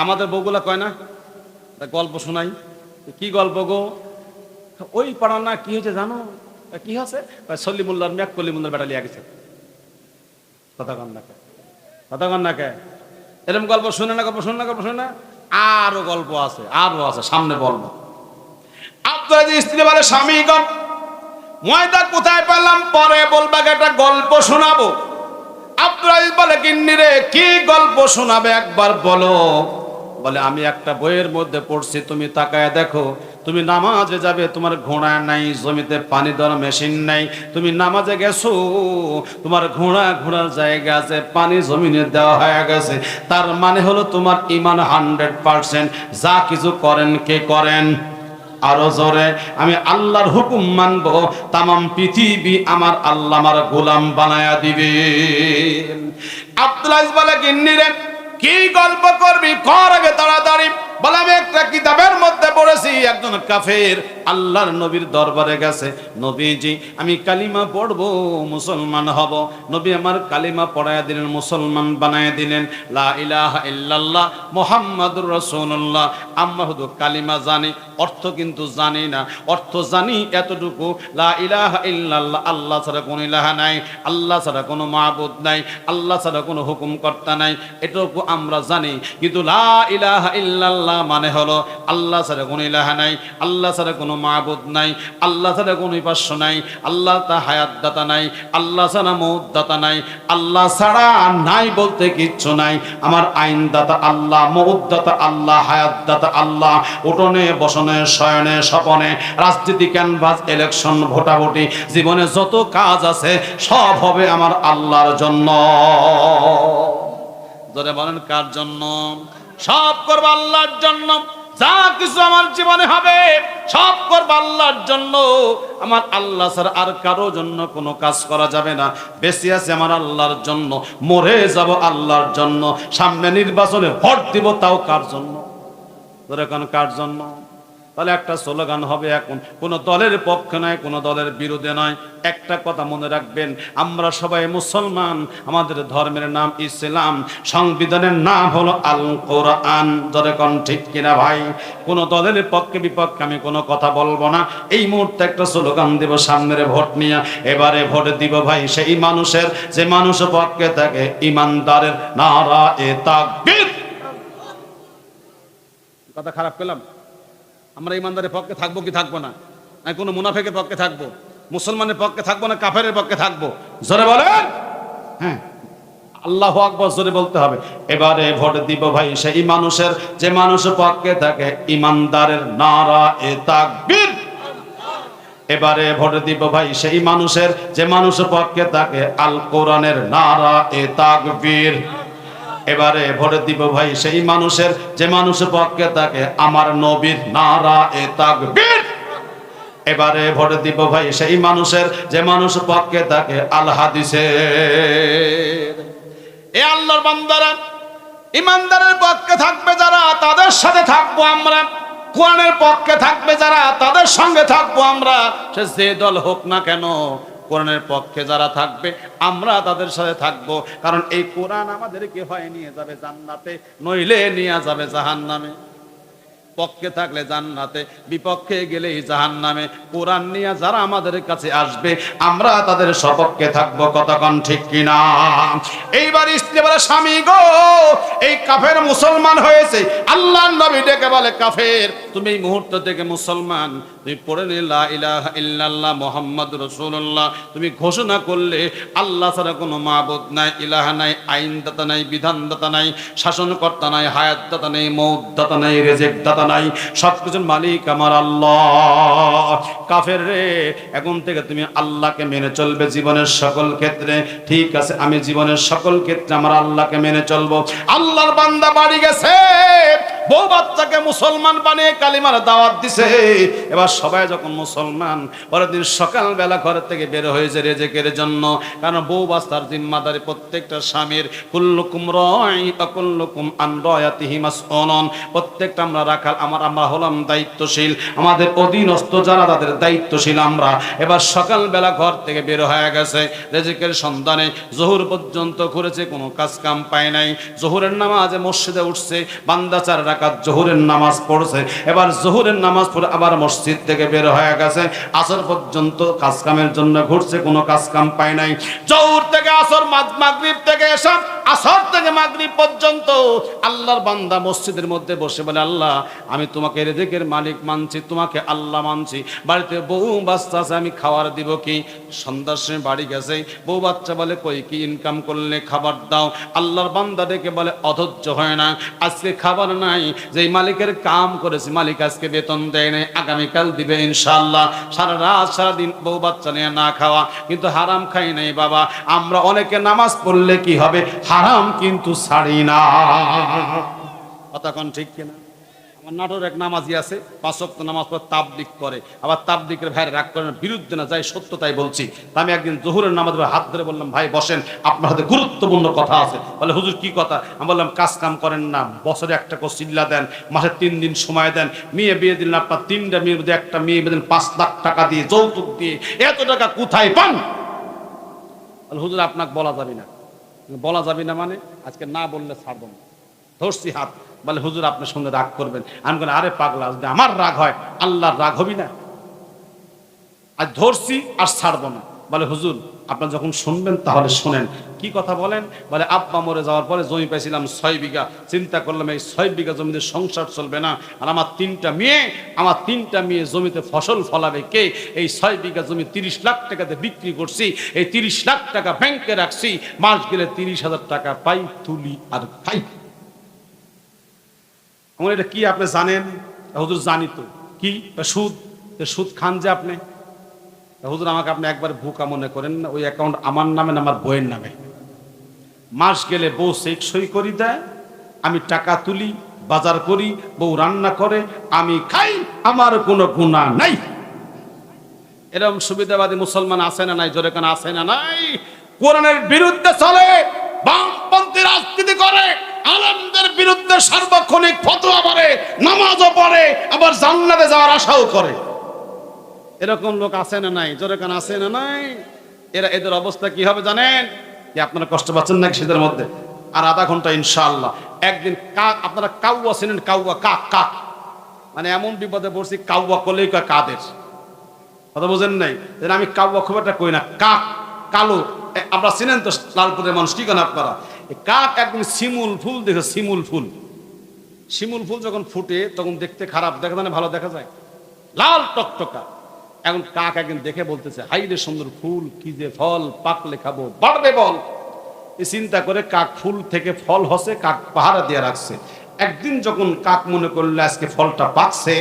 আমাদের বউগুলা কয় না গল্প শোনাই? কি গল্প গো? ওই পাড়া না কি হয়েছে জানো? কি হচ্ছে? সলিমুল্লাহর মেয়ে কলিমুল্লাহর বেটা লিয়া গেছে। কথা কন না কে? কথা কন না কে? এরকম গল্প শুনে না, গল্প শুনে না, গল্প শুনে না, আরো গল্প আছে, আরো আছে, সামনে বলবো। আপনার স্ত্রী বলে, স্বামী গো, ময়দা কোথায় পেলাম পরে বলবা, একটা গল্প শোনাবো। আব্দুল আজিজ বলে, গিন্নি রে, কি গল্প শোনাবে একবার বলো। বলে, আমি একটা বইয়ের মধ্যে পড়ছি, তুমি তাকায় দেখো, তুমি নামাজে যাবে, তোমার ঘোড়া নাই, জমিতে পানি দেওয়ার মেশিন নাই, তুমি নামাজে গেছো, তোমার ঘোড়ার জায়গা আছে, পানি জমিনে দেওয়া হয়ে গেছে, তার মানে হলো তোমার ঈমান 100%। যা কিছু করেন কে করেন? আরো জোরে, আমি আল্লাহর হুকুম মানবো, তামাম পৃথিবী আমার আল্লাহ আমার গোলাম বানায়া দিবে। আব্দুল আজিজ বলে, গিন্নি রে, কি গল্প করবি কর আগে তাড়াতাড়ি। বলে, আমি একটা কিতাবের মধ্যে পড়েছি, একজন কাফের আল্লাহর নবীর দরবারে গেছে, নবীজি আমি কালিমা পড়বো, মুসলমান হব। নবী আমার কালিমা পড়ায়া দিলেন, মুসলমান বানায় দিলেন। লা ইলাহা ইল্লাল্লাহ মুহাম্মাদুর রাসূলুল্লাহ। আমরা শুধু কালিমা জানি, অর্থ কিন্তু জানি না। অর্থ জানি এতটুকু, লা ইলাহা ইল্লাল্লাহ, আল্লাহ ছাড়া কোনো ইলাহা নাই, আল্লাহ ছাড়া কোনো মাবুদ নাই, আল্লাহ ছাড়া কোনো হুকুমকর্তা নাই, এটুকু আমরা জানি। কিন্তু লা ইলাহা ইল্লাল্লাহ মানে হলো আল্লাহ ছাড়া কোনো ইলাহা নাই, আল্লাহ ছাড়া কোনো মাবুদ নাই, আল্লাহ ছাড়া কোনো উপাস্য নাই, আল্লাহ তা হায়াত দাতা নাই, আল্লাহ ছাড়া মউত দাতা নাই, আল্লাহ ছাড়া নাই বলতে কিচ্ছু নাই। আমার আইন দাতা আল্লাহ, মউত দাতা আল্লাহ, হায়াত দাতা আল্লাহ। উঠোনে বসনে শয়নে স্বপনে, রাজনীতি, ক্যানভাস, ইলেকশন, ভোটাভুটি, জীবনে যত কাজ আছে সব হবে আমার আল্লাহর জন্য। জোরে বলেন, কার জন্য? সব করবো আল্লাহর জন্য। যা কিছু আমার জীবনে হবে সব করবো আল্লাহর জন্য। আমার আল্লাহ ছাড়া আর কারো জন্য কোনো কাজ করা যাবে না। বেঁচে আছে আমার আল্লাহর জন্য, মরে যাব আল্লাহর জন্য, সামনে নির্বাচনে ভোট দিব তাও কার জন্য? ধরে কোন কার জন্য? তাহলে একটা স্লোগান হবে এখন, কোন দলের পক্ষে নয়, কোন দলের বিরুদ্ধে নয়। একটা কথা মনে রাখবেন, আমরা সবাই মুসলমান, আমাদের ধর্মের নাম ইসলাম, সংবিধানের নাম হলো আল কোরআন। ধরে কোন ঠিক কিনা ভাই? কোন দলের পক্ষে বিপক্ষে আমি কোনো কথা বলবো না। এই মুহূর্তে একটা স্লোগান দেব সামনের ভোট নিয়ে, এবারে ভোট দিব ভাই সেই মানুষের যে মানুষ পক্ষে থাকে, ইমানদারের নারায়ে তাকবীর। কথা খারাপ পেলাম? আমরা ইমানদারের পক্ষে থাকবো কি থাকবো না? আমি কোনো মুনাফিকের পক্ষে থাকবো, মুসলমানের পক্ষে থাকবো না কাফেরের পক্ষে থাকবো? জোরে বলেন। হ্যাঁ, আল্লাহু আকবার জোরে বলতে হবে। এবারে ভোট দিব ভাই সেই মানুষের যে মানুষ পক্ষে থাকে, ইমানদারের নারায়ে তাকবীর। এবারে ভোট দিব ভাই সেই মানুষের যে মানুষ পক্ষে থাকে, আল কোরআনের নারায়ে তাকবীর। এবারে ভোট দিব ভাই সেই মানুষের যে মানুষের পক্ষে থাকে আমার নবীর নারায়ে তাকবীর। এবারে ভোট দিব ভাই সেই মানুষের যে মানুষ পক্ষে থাকে আল হাদিসের। এ আল্লাহর বান্দারা, ইমানদারের পক্ষে থাকবে যারা তাদের সাথে থাকবো আমরা, কোরআনের পক্ষে থাকবে যারা তাদের সঙ্গে থাকবো আমরা। সে যে দল হোক না কেন, কোরআনের পক্ষে যারা থাকবে আমরা তাদের সাথে থাকবো। কারণ এই কোরআন আমাদেরকে হয় নিয়ে যাবে জান্নাতে, নইলে নিয়ে যাবে জাহান্নামে। পক্ষে থাকলে জান্নাতে, বিপক্ষে গেলেই জাহান্নামে। কোরআন নিয়ে যারা আমাদের কাছে আসবে আমরা তাদের সপক্ষে থাকবো। কতক্ষণ ঠিক কিনা? এইবার স্ত্রী বলে, স্বামী গো, এই কাফের মুসলমান হয়েছে। আল্লাহর নবী ডেকে বলে, কাফের তুমি এই মুহূর্ত থেকে মুসলমান, তুমি পড়ে নে লা ইলাহা ইল্লাল্লাহ মুহাম্মাদুর রাসূলুল্লাহ। তুমি ঘোষণা করলে আল্লাহ ছাড়া কোনো মাবুদ নাই, ইলাহা নাই, আইনদাতা নাই, বিধানদাতা নাই, শাসনকর্তা নাই, হায়াতদাতা নাই, মউতদাতা নাই, রিজিকদাতা নাই, সবকিছুর মালিক আমার আল্লাহ। কাফের রে, এখন থেকে তুমি আল্লাহকে মেনে চলবে জীবনের সকল ক্ষেত্রে। ঠিক আছে, আমি জীবনের সকল ক্ষেত্রে আমার আল্লাহকে মেনে চলবো। আল্লাহর বান্দা বাড়ি গেছে, বউ বাচ্চাকে মুসলমান বানিয়ে কালিমার দাওয়াত দিছে। এবার সবাই যখন মুসলমান, পরের দিন সকালবেলা ঘর থেকে বের হয়েছে রেজেকের জন্য। কারণ বউ বাচ্চার জিম্মাদারি প্রত্যেকটা স্বামীর। কুল্লুকুম রাঈ ওয়া কুল্লুকুম আন রায়াতিহি মাসউলুন। প্রত্যেকটা আমরা রাখাল, আমরা হলাম দায়িত্বশীল, আমাদের অধীনস্থ যারা তাদের দায়িত্বশীল আমরা। এবার সকালবেলা ঘর থেকে বের হয়ে গেছে রেজেকের সন্ধানে, জোহর পর্যন্ত ঘুরেছে, কোনো কাজ কাম পায় নাই। জোহরের নামাজে মসজিদে উঠছে, বান্দা 4 রাকাত জোহরের নামাজ পড়ছে। এবার জোহরের নামাজ পড়ে আবার মসজিদ থেকে বের হয়ে গেছে, আসর পর্যন্ত কাজ কামের জন্য ঘুরছে, কোনো কাজ কাম পায় নাই। জোহর থেকে আসর, মাগরিব থেকে এসা, আসর থেকে মাগরিব পর্যন্ত আল্লাহর বান্দা মসজিদের মধ্যে বসে বলে, আল্লাহ আমি তোমাকে রিজিকের মালিক মানছি, তোমাকে আল্লাহ মানছি। বাড়িতে বউ বাচ্চা আছে, আমি খাবার দিব কি? সন্ধ্যার সময় বাড়ি গেছে, বউ বাচ্চা বলে, কই কি ইনকাম করলে খাবার দাও। আল্লাহর বান্দা ডেকে বলে, অধৈর্য হয় না, আজকে খাবার নাই, যেই মালিকের কাম করেছি মালিক আজকে বেতন দেয় নাই, আগামীকাল দিবে ইনশাআল্লাহ। সারা রাত সারা দিন বউ বাচ্চা নিয়ে না খাওয়া, কিন্তু হারাম খাই নাই বাবা। আমরা অনেকে নামাজ পড়লে কি হবে, হারাম কিন্তু ছাড়ি না। কতক্ষণ ঠিক কিনা? আমার নাটোর এক নামাজি আছে, 5 ওয়াক্ত নামাজ পড়ে তাবলীগ করে, আবার তাবলীগের ভাইয়ের রাগ করেন, বিরুদ্ধে না যাই, সত্য তাই বলছি। আমি একদিন জোহরের নামাজ হাত ধরে বললাম, ভাই বসেন, আপনার হাতে গুরুত্বপূর্ণ কথা আছে। বলে, হুজুর কি কথা? আমি বললাম, কাজ কাম করেন না, বছরে একটা করে চিল্লা দেন, মাসে 3 দিন সময় দেন, মেয়ে বিয়ে দিলেন, আপনার 3টা মেয়ের মধ্যে একটা মেয়ে বেঁধেন 5 লাখ টাকা দিয়ে, যৌতুক দিয়ে, এত টাকা কোথায় পান? বলে, হুজুর আপনাকে বলা যাবে না। বলা যাবে না মানে? আজকে না বললে ছাড়ব না। ধরছি হাত। বলে, হুজুর আপনার সঙ্গে রাগ করবেন। আমি বলি, আরে পাগলা, যদি আমার রাগ হয় আল্লাহর রাগ হবি না? আজ ধরছি আর ছাড়বো না। বলে, হুজুর আপনার যখন শুনবেন তাহলে শোনেন। কি কথা বলেন? বলে, আব্বা মরে যাওয়ার পরে জমি পাইছিলাম 6 বিঘা, চিন্তা করলাম এই 6 বিঘা জমিতে সংসার চলবে না, আর আমার 3টা মেয়ে জমিতে ফসল ফলাবে কে? এই 6 বিঘা জমি 30 লাখ টাকাতে বিক্রি করছি, এই 30 লাখ টাকা ব্যাংকে রাখছি, মাস গেলে 30,000 টাকা পাই, তুলি আর খাই। আমার এটা কি আপনি জানেন? হুজুর জানি তো। কি? সুদ। সুদ খান যে আপনি? হুজুর আমাকে আপনি একবার বোকা মনে করেন না, ওই অ্যাকাউন্ট আমার নামে না আমার বইয়ের নামে। মাস গেলে বউ চেক সই করে দেয়, আমি টাকা তুলি, বাজার করি, বউ রান্না করে, আমি খাই, আমার কোনো গুনাহ নাই। এরকম সুবিধাবাদী মুসলমান আছে না নাই? জোরে কেন আছে না নাই? কোরআনের বিরুদ্ধে চলে, বামপন্থী রাজনীতি করে, আলেমদের বিরুদ্ধে সার্বক্ষণিক ফতোয়া করে, নামাজও পড়ে, আবার জান্নাতে যাওয়ার আশাও করে। এরকম লোক আছে না নাই? জোরে কান আছে না নাই? এদের অবস্থা কি হবে জানেন? কি আপনারা কষ্ট পাচ্ছেন নাকি শীতের মধ্যে? আর আধা ঘন্টা ইনশাআল্লাহ। একদিন কাক, আপনারা কাউয়া চেনেন? কাউয়া, কাক, কাক মানে এমন বিপদে পড়ছি, কাউয়া করলেই কাদের কথা বোঝেন নাই? আমি কাউয়া খুব একটা কই না, কাক কালো, আমরা চিনেন তো লালপুরের মানুষ, কি কেন আপনারা? কাক একদিন শিমুল ফুল দেখে, শিমুল ফুল যখন ফুটে তখন দেখতে খারাপ দেখা যায় না, ভালো দেখা যায়, লাল টকটকা। এখন কাক একদিন দেখে বলতেছে, হাই রে সুন্দর ফুল, কি যে ফল, পাকলে খাবো, বাড়বে বল। এই চিন্তা করে কাক ফুল থেকে ফল হসে, কাক পাহারা দিয়ে রাখছে। একদিন যখন কাক মনে করলো আজকে ফলটা পাকছে,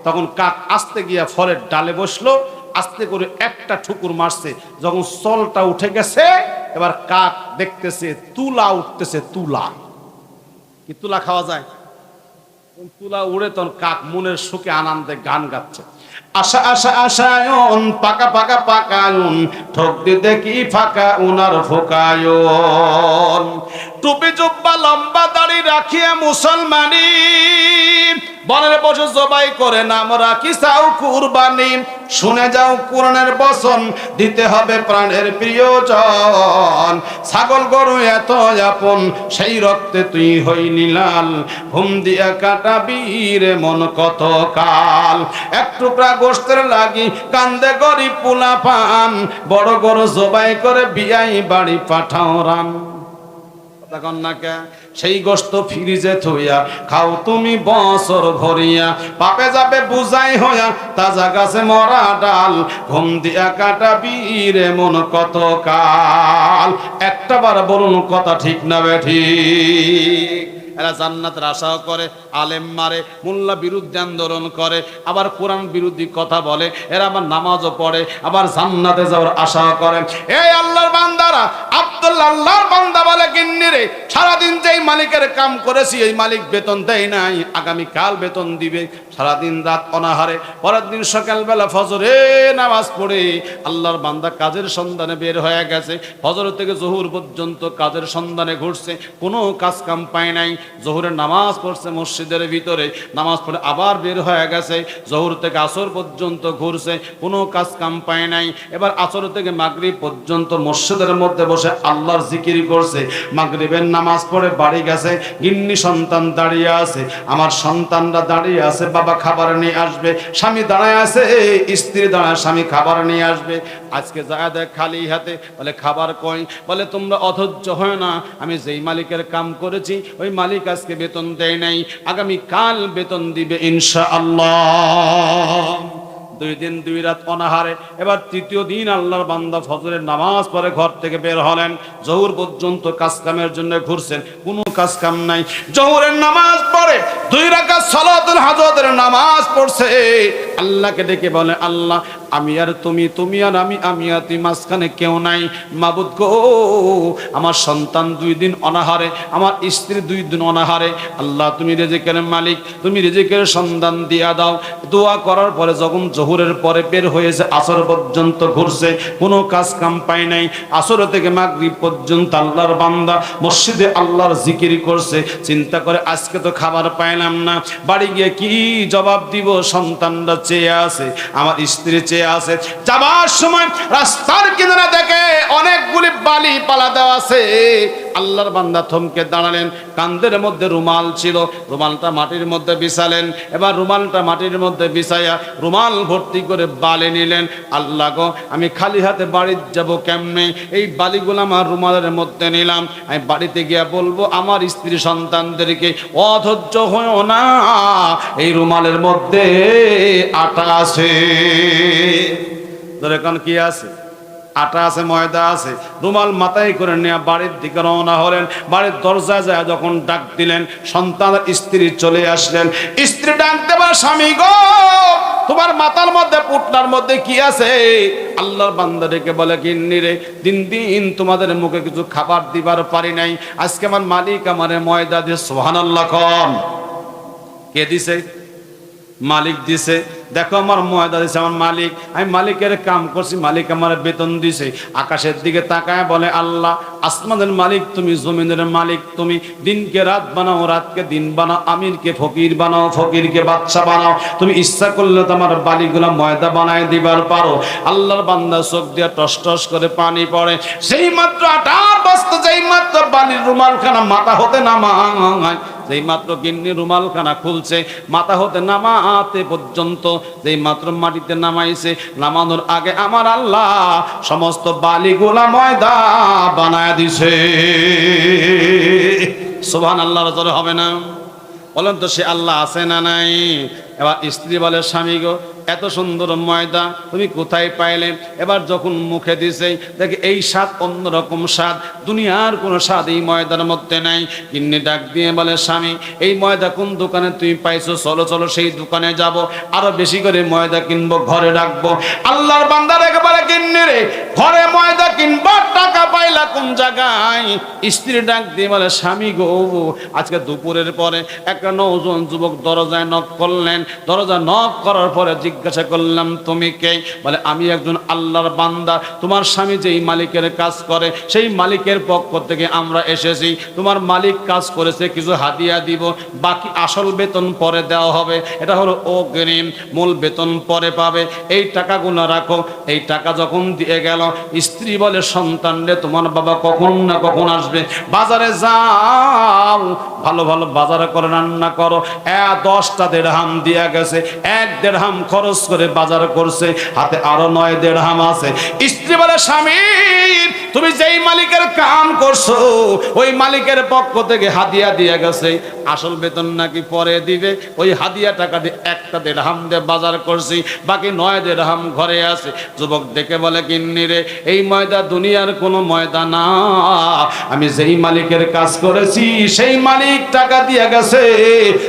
তখন কাক আস্তে গিয়া ফলের ডালে বসলো, আস্তে করে একটা ঠুকুর মারছে। যখন চলটা উঠে গেছে, এবার কাক দেখতেছে তুলা উঠতেছে, তুলা। কি তুলা খাওয়া যায়? তুলা উড়ে তখন কাক মনের সুখে আনন্দে গান গাচ্ছে, আশা আশা আশায়ন পাকা পাকা পাকায়ন ঠোক দিতে কি ফাঁকা উনার ফোকায়ন। টুপি জুব্বা লম্বা দাড়ি রাখিয়া মুসলমানি, বনের পশু জবাই করে নাম রাখি চাও কুরবানি। শুনে যাও কোরআনের বচন, দিতে হবে প্রাণের প্রিয়জন। ছাগল গরু এত আপন, সেই রক্তে তুই হইলি লাল। ঘুম দিয়া কাটাবি রে মন কত কাল। এক টুকরা গোশতের লাগি কান্দে গরিব পোলা পান, বড় গরু জবাই করে বিয়াই বাড়ি পাঠাও রাম। তখন না কে সেই গোশত ফ্রিজে থইয়া খাও তুমি বছর ভরিয়া। পাপে যাবে বুঝাই হইয়া তাজা গাছে মরা ডাল। ঘুম দিয়া কাটাবি রে মন কত কাল। একটা বার বলুন কথা ঠিক না বেঠিক? এরা জান্নাতের আশাও করে, আলেম মারে, মোল্লা বিরুদ্ধে আন্দোলন করে, আবার কোরআন বিরোধী কথা বলে। এরা আবার নামাজও পড়ে, আবার জান্নাতে যাওয়ার আশাও করে। এই আল্লাহর বান্দারা, আব্দুল্লাহ আল্লাহর বান্দা বলে, গিন্নি রে সারাদিন যেই মালিকের কাম করেছি এই মালিক বেতন দেয় নাই, আগামী কাল বেতন দিবে। সারাদিন রাত অনাহারে, পরের দিন সকালবেলা ফজরে নামাজ পড়ে আল্লাহর বান্দা কাজের সন্ধানে বের হয়ে গেছে। ফজর থেকে জোহর পর্যন্ত কাজের সন্ধানে ঘুরছে, কোনো কাজ কাম পায় নাই। জোহরের নামাজ পড়ছে মসজিদের ভিতরে, নামাজ পড়ে আবার বের হয়ে গেছে। জোহর থেকে আসর পর্যন্ত ঘুরছে, কোনো কাজ কাম পায় নাই। এবার আসর থেকে মাগরিব পর্যন্ত মসজিদের মধ্যে বসে আল্লাহর জিকির করছে। মাগরিবের নামাজ পড়ে বাড়ি গেছে, গিন্নি সন্তান দাঁড়িয়ে আছে, আমার সন্তানরা দাঁড়িয়ে আছে, বাবা খাবার নিয়ে আসবে। স্বামী দাঁড়ায় আছে, স্ত্রী দাঁড়ায়, স্বামী খাবার নিয়ে আসবে। আজকে যায় দেখ খালি হাতে, বলে খাবার কই? বলে তোমরা অধৈর্য হয় না, আমি যেই মালিকের কাম করেছি ওই মালিক আজকে বেতন দেয় নাই, আগামী কাল বেতন দিবে ইনশাআল্লাহ। 2 দিন 2 রাত অনাহারে। এবার তৃতীয় দিন আল্লাহর বান্দা ফজরের নামাজ পড়ে ঘর থেকে বের হলেন। জোহর পর্যন্ত কাজ কামের জন্য ঘুরছেন, কোনো কাজ কাম নাই। জোহরের নামাজ পড়ে 2 রাকাত সালাতুল হাজতের নামাজ পড়ছে। আল্লাহকে ডেকে বলে, আল্লাহ আমি আর তুমি, তুমি আর আমি আর তুমি, মাঝখানে কেউ নাই। মাবুদ গো, আমার সন্তান 2 দিন অনাহারে, আমার স্ত্রী 2 দিন অনাহারে। আল্লাহ তুমি রিজিকের মালিক, তুমি রিজিকের সন্ধান দিয়া দাও। দোয়া করার পরে যখন জোহরের পরে বের হয়েছে, আসর পর্যন্ত ঘুরছে, কোনো কাজ কাম পায় নাই। আসর থেকে মাগরিব পর্যন্ত আল্লাহর বান্দা মসজিদে আল্লাহর জিকির করছে। চিন্তা করে আজকে তো খাবার পাইলাম না, বাড়ি গিয়ে কি জবাব দিব? সন্তানরা চেয়ে আছে, আমার স্ত্রী চেয়ে আছে। যাবার সময় রাস্তার কিনারে দেখে অনেকগুলি বালি পালা দেওয়া আছে। আল্লাহর বান্দা থমকে দাঁড়ালেন। কান্দের মধ্যে রুমাল ছিল, রুমালটা মাটির মধ্যে বিছালেন। এবার রুমালটা মাটির মধ্যে বিছাইয়া রুমাল ভর্তি করে বালি নিলেন। আল্লাহ গো, আমি খালি হাতে বাড়ি যাব কেমনে? এই বালিগুলো আমার রুমালের মধ্যে নিলাম, আমি বাড়িতে গিয়া বলবো আমার স্ত্রী সন্তানদেরকে, অধৈর্য হয়ো না, এই রুমালের মধ্যে আটা আছে। ধরে কান কি আছে? আটা আছে, ময়দা আছে। রুমাল মাথায় করে নিয়ে বাড়ির দিকে রওনা হলেন। বাড়ির দরজায় যায় যখন ডাক দিলেন, সন্তান স্ত্রী চলে আসলেন। স্ত্রী ডাক দেবার, স্বামী গো তোমার মাথার মধ্যে পুটলার মধ্যে কি আছে? আল্লাহর বান্দা ডেকে বলে, গিন্নি রে দিন দিন তোমাদের মুখে কিছু খাবার দিবার পারি নাই, আজকে আমার মালিক আমারে ময়দা দিয়ে। সুবহানাল্লাহ কোন? কে দিছে? মালিক দিছে। দেখো আমার ময়দা দিছে আমার মালিক, আমি মালিকের কাম করছি, মালিক আমার বেতন দিছে। আকাশের দিকে তাকায় বলে, আল্লাহ আসমানের মালিক তুমি, জমিনের মালিক তুমি, দিনকে রাত বানাও, রাতকে দিন বানাও, আমিরকে ফকির বানাও, ফকিরকে বাদশা বানাও। তুমি ইচ্ছা করলে তোমার বালিগুলা ময়দা বানায় দিবার পারো। আল্লাহর বান্দা চোখ দিয়ে টস টস করে পানি পড়ে। সেই মাত্র আটার বস্তা, যেই মাত্র বালির রুমালখানা মাথা হতে নামায়, যেই মাত্র গিন্নি রুমালখানা খুলছে, মাথা হতে নামাতে পর্যন্ত যেই মাত্র মাটিতে নামাইছে, নামানোর আগে আমার আল্লাহ সমস্ত বালিগুলা ময়দা বানায় দিছে। সুবহানাল্লাহ জোরে হবে না? বলেন তো, সে আল্লাহ আছে না নাই? এবার স্ত্রী বলে, স্বামী গো এত সুন্দর ময়দা তুমি কোথায় পাইলে? এবার যখন মুখে দিছে, দেখে এই স্বাদ অন্যরকম স্বাদ, দুনিয়ার কোনো স্বাদ এই ময়দার মধ্যে নাই। গিন্নি ডাক দিয়ে বলে, স্বামী এই ময়দা কোন দোকানে তুমি পাইছো? চলো চলো সেই দোকানে যাব, আরো বেশি করে ময়দা কিনবো, ঘরে রাখবো। আল্লাহর বান্দার একেবারে কিনে রে, ঘরে ময়দা কিনবার টাকা পাইলা কোন জায়গায়? স্ত্রী ডাক দিয়ে বলে, স্বামী গো, আজকে দুপুরের পরে একটা নওজোয়ান যুবক দরজায় নক করলেন। দরজা নক করার পরে জিজ্ঞাসা করলাম, তুমি কে? বলে, আমি একজন আল্লাহর বান্দা, তোমার স্বামী যেই মালিকের কাজ করে সেই মালিকের পক্ষ থেকে আমরা এসেছি। তোমার মালিক কাজ করেছে, কিছু হাদিয়া দিব, বাকি আসল বেতন পরে দেওয়া হবে। এটা হলো অগ্রিম, মূল বেতন পরে পাবে, এই টাকাগুলো রাখো। এই টাকা যখন দিয়ে গেল, স্ত্রী বলে, সন্তান রে, তোমার বাবা কখন না কখন আসবে, বাজারে যাও, ভালো ভালো বাজারে করে রান্না করো। 10টা দিরহাম দিয়া গেছে, 1 দিরহাম খরচ করে বাজার করছে, হাতে আরো 9 দিরহাম আছে। স্ত্রী বলে, স্বামী, তুমি যেই মালিকের কাম করছো ওই মালিকের পক্ষ থেকে হাদিয়া দিয়ে গেছে, আসল বেতন নাকি পরে দিবে। ওই হাদিয়া টাকা দিয়ে 1টা দিরহাম দিয়ে বাজার করছি, বাকি 9 দিরহাম ঘরে আছে। যুবক ডেকে বলে, গিন্নি রে, এই ময়দা দুনিয়ার কোনো ময়দা না, আমি যেই মালিকের কাজ করেছি সেই মালিক টাকা দিয়ে গেছে।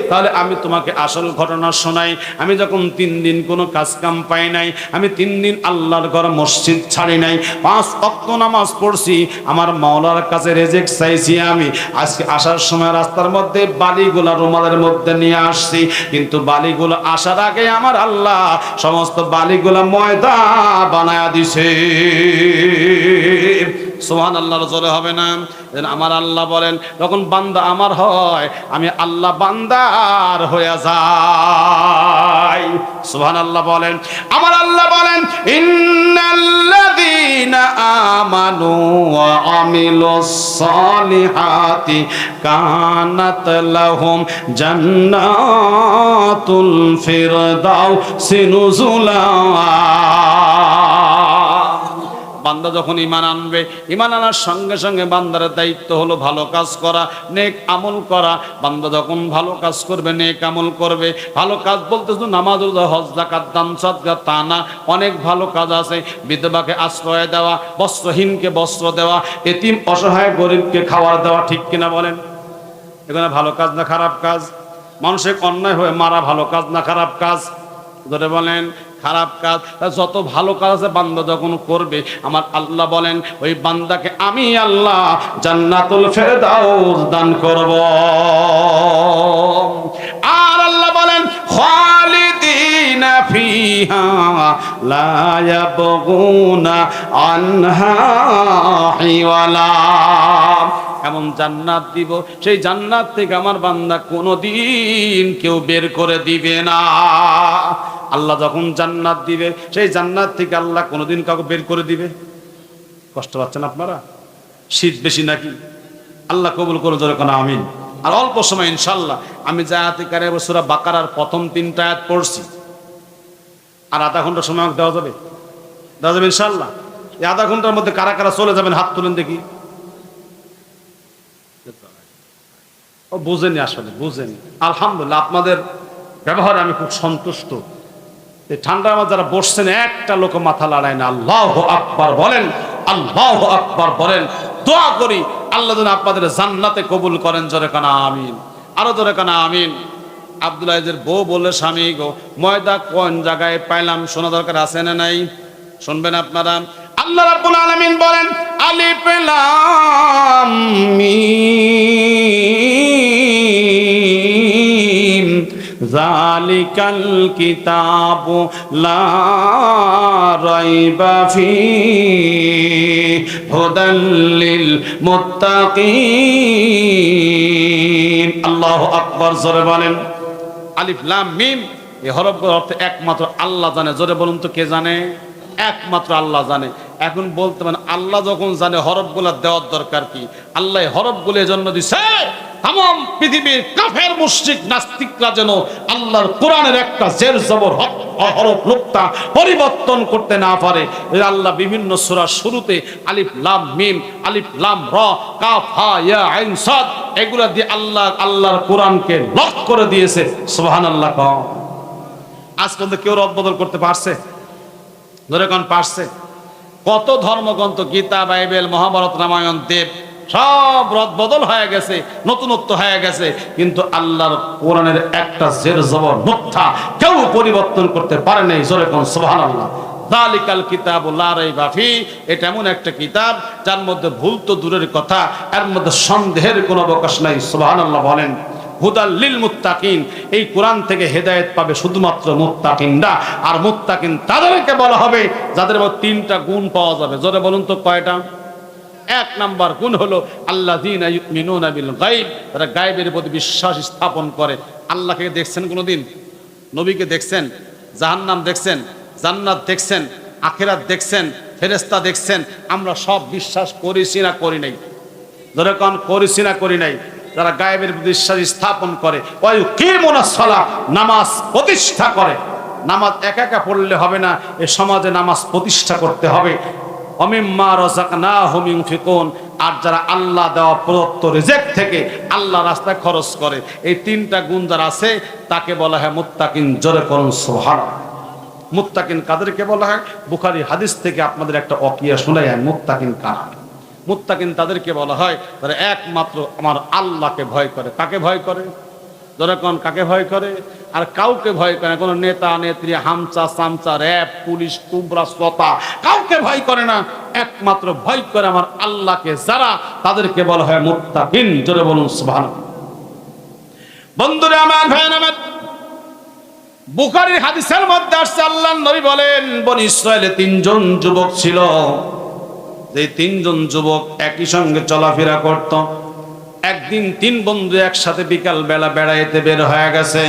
তাহলে আমি তোমাকে আসল ঘটনা শোনাই। আমি যখন 3 দিন কোনো কাজ কাম পাই নাই, আমি 3 দিন আল্লাহর ঘর মসজিদ ছাড়ি নাই, 5 ওয়াক্ত নামাজ পড়ছি, আমার মাওলার কাছে রেজেক চাইছি। আমি আজকে আসার সময় রাস্তার মধ্যে বালিগুলা রুমালের মধ্যে নিয়ে আসছি, কিন্তু বালিগুলো আসার আগে আমার আল্লাহ সমস্ত বালিগুলা ময়দা বানায়া দিছে। সুবহানাল্লাহর জোরে হবে না? আমার আল্লাহ বলেন, যখন বান্দা আমার হয়, আমি আল্লাহ বান্দার হয়ে যাই। সুবহানাল্লাহ বলেন। আমার আল্লাহ বলেন, ইন্নাল্লাযীনা আমানু ওয়া আমিলুস সালিহাতি কানাত লাহুম জান্নাতুল ফিরদাউসি নুজুলা। বান্দা যখন ঈমান আনবে, ঈমান আনার সঙ্গে সঙ্গে বান্দার দায়িত্ব হলো ভালো কাজ করা, নেক আমল করা। বান্দা যখন ভালো কাজ করবে, নেক আমল করবে, ভালো কাজ বলতে শুধু নামাজ, রোজা, হজ, যাকাত, দান, সদকা তা না, অনেক ভালো কাজ আছে। বিধবাকে আশ্রয় দেওয়া, বস্ত্রহীনকে বস্ত্র দেওয়া, এতিম অসহায় গরিবকে খাবার দেওয়া, ঠিক কিনা বলেন? এখানে ভালো কাজ না খারাপ কাজ? মানুষের অন্যায় হয়ে মারা ভালো কাজ না খারাপ কাজ? ধরে বলেন খারাপ কাজ। যত ভালো কাজ আছে বান্দা যখন করবে, আমার আল্লাহ বলেন ওই বান্দাকে আমি আল্লাহ জান্নাতুল ফেরদাউস দান করব। আর আল্লাহ বলেন, খালিদিনা ফিহা লা ইয়াবগুনা আনহা হিওয়ালা। এমন জান্নাত দিব, সেই জান্নাত থেকে আমার বান্দা কোনোদিন কেউ বের করে দিবে না। আল্লাহ যখন জান্নাত দিবে, সেই জান্নাত থেকে আল্লাহ কোনোদিন কাউকে বের করে দিবে? কষ্ট পাচ্ছেন আপনারা? শীত বেশি নাকি? আল্লাহ কবুল করে জোরে কোন আমিন। আর অল্প সময় ইনশাল্লাহ আমি যে আয়াতে কারিমা সূরা বাকারার প্রথম 3টা আয়াত পড়ছি, আর আধা ঘন্টা সময় আমাকে দেওয়া যাবে? দেওয়া যাবে ইনশাল্লাহ? এই আধা ঘন্টার মধ্যে কারা কারা চলে যাবেন হাত তুলেন দেখি। ও বুঝেনি, আসলে বুঝেনি। আলহামদুলিল্লাহ, আপনাদের ব্যবহারে আমি খুব সন্তুষ্ট। এই ঠান্ডার মধ্যে যারা বসছেন, একটা লোক মাথা লড়ায় না। আল্লাহু আকবার বলেন, আল্লাহু আকবার বলেন। দোয়া করি আল্লাহ যেন আপনাদের জান্নাতে কবুল করেন। জোরে কানা আমিন, আরো জোরে কানা আমিন। আব্দুল আজিজের বউ বললে, স্বামী গো, ময়দা কোন জায়গায় পাইলাম? শোনা দরকার আছে না নাই? শুনবেন আপনারা। আল্লাহ রাব্বুল আলামিন বলেন, আলিফ লাম মিম যালিকাল কিতাবু লা রাইবা ফীহি হুদাল লিল মুত্তাকিন। আল্লাহু আকবার, জোরে বলেন। আলিফ লাম মিম, এই হরফগুলোর অর্থ একমাত্র আল্লাহ জানে। জোরে বলুন তো, কে জানে? একমাত্র আল্লাহ জানে। এখন বলতে পারেন, আল্লাহ যখন জানে হরফগুলো দেওয়ার দরকার কি? আল্লাহ হরফগুলো এজন্য দিছে, তাম পৃথিবীর কাফের মুশরিক নাস্তিকরা যেন আল্লাহর কোরআনের একটা জের জবর হরফ নুক্তা পরিবর্তন করতে না পারে। আল্লাহ বিভিন্ন সূরার শুরুতে আলিফ লাম মিম, আলিফ লাম র, কাফ হা ইয়া আইন সাদ, এগুলা দিয়ে আল্লাহর কোরআনকে লক করে দিয়েছে। সুবহানাল্লাহ। আজ পর্যন্ত কেউ রদ বদল করতে পারছে? ধরে কোন পারছে? কত ধর্মগ্রন্থ, গীতা, বাইবেল, মহাভারত, রামায়ণ, দেব, সব রদ বদল হয়ে গেছে, নতুনত্ব হয়ে গেছে, কিন্তু আল্লাহর কোরআনের একটা জের জবর নুক্তা কেউ পরিবর্তন করতে পারে নাই। জোরে কোন সুবহানাল্লাহ। যালিকাল কিতাবু লা রাইবা ফি, এটা এমন একটা কিতাব যার মধ্যে ভুল তো দূরের কথা, এর মধ্যে সন্দেহের কোনো অবকাশ নাই। সুবহানাল্লাহ বলেন। হুদাল লিল মুত্তাকিন, এই কোরআন থেকে হেদায়েত পাবে শুধুমাত্র মুত্তাকিনরা। আর মুত্তাকিন তাদেরকে বলা হবে যাদের মধ্যে তিনটা গুণ পাওয়া যাবে। জোরে বলুন তো কয়টা? এক নাম্বার গুণ হলো আল্লাযীনা ইউমিনুনা বিল গায়ব, তারা গায়বের প্রতি বিশ্বাস স্থাপন করে। আল্লাহকে দেখছেন কোনোদিন? নবীকে দেখছেন? জাহান্নাম দেখছেন? জান্নাত দেখছেন? আখিরাত দেখছেন? ফেরেশতা দেখছেন? আমরা সব বিশ্বাস করেছি না করি নাই? ধরে কোন করেছি না করি নাই? যারা গায়েবের বিশ্বাস স্থাপন করে, ওয়ায়ুকিমুনাস সালাহ, নামাজ প্রতিষ্ঠা করে। নামাজ একা একা পড়লে হবে না, এ সমাজে নামাজ প্রতিষ্ঠা করতে হবে। ওমিম্মা রাযাকনাহুম ইউনফিকুন, আর যারা আল্লাহ দেওয়া প্রদত্ত রিজিক থেকে আল্লাহ রাস্তায় খরচ করে, এই তিনটা গুণ যার আছে তাকে বলা হয় মুত্তাকিন। জোরে করুন সুবহানাল্লাহ। মুত্তাকিন কাদেরকে বলা হয়? বুখারী হাদিস থেকে আপনাদের একটা ওয়াকিয়া শোনাই। মুত্তাকিন কারা? মুত্তাকিন তাদেরকে বলা হয় যারা একমাত্র আমার আল্লাহকে ভয় করে। কাকে ভয় করে? যখন কাকে ভয় করে? আর কাউকে ভয় করে না। কোনো নেতা নেত্রী, হামচা চামচা, র‍্যাব, পুলিশ, কুবরা, শ্রোতা, কাউকে ভয় করে না। একমাত্র ভয় করে আমার আল্লাহকে যারা, তাদেরকে বলা হয় মুত্তাকিন। জোরে বলুন সুবহানাল্লাহ। বন্ধুরা আমার, ভাইয়েরা আমার, বুখারীর হাদিসের মধ্যে আসছে আল্লাহর নবী বলেন, বনী ইসরায়েলে তিনজন যুবক ছিল। যে তিনজন যুবক একই সঙ্গে চলাফেরা করত। একদিন তিন বন্ধু একসাথে বিকাল বেলা বেড়াইতে বের হয়ে গেছে।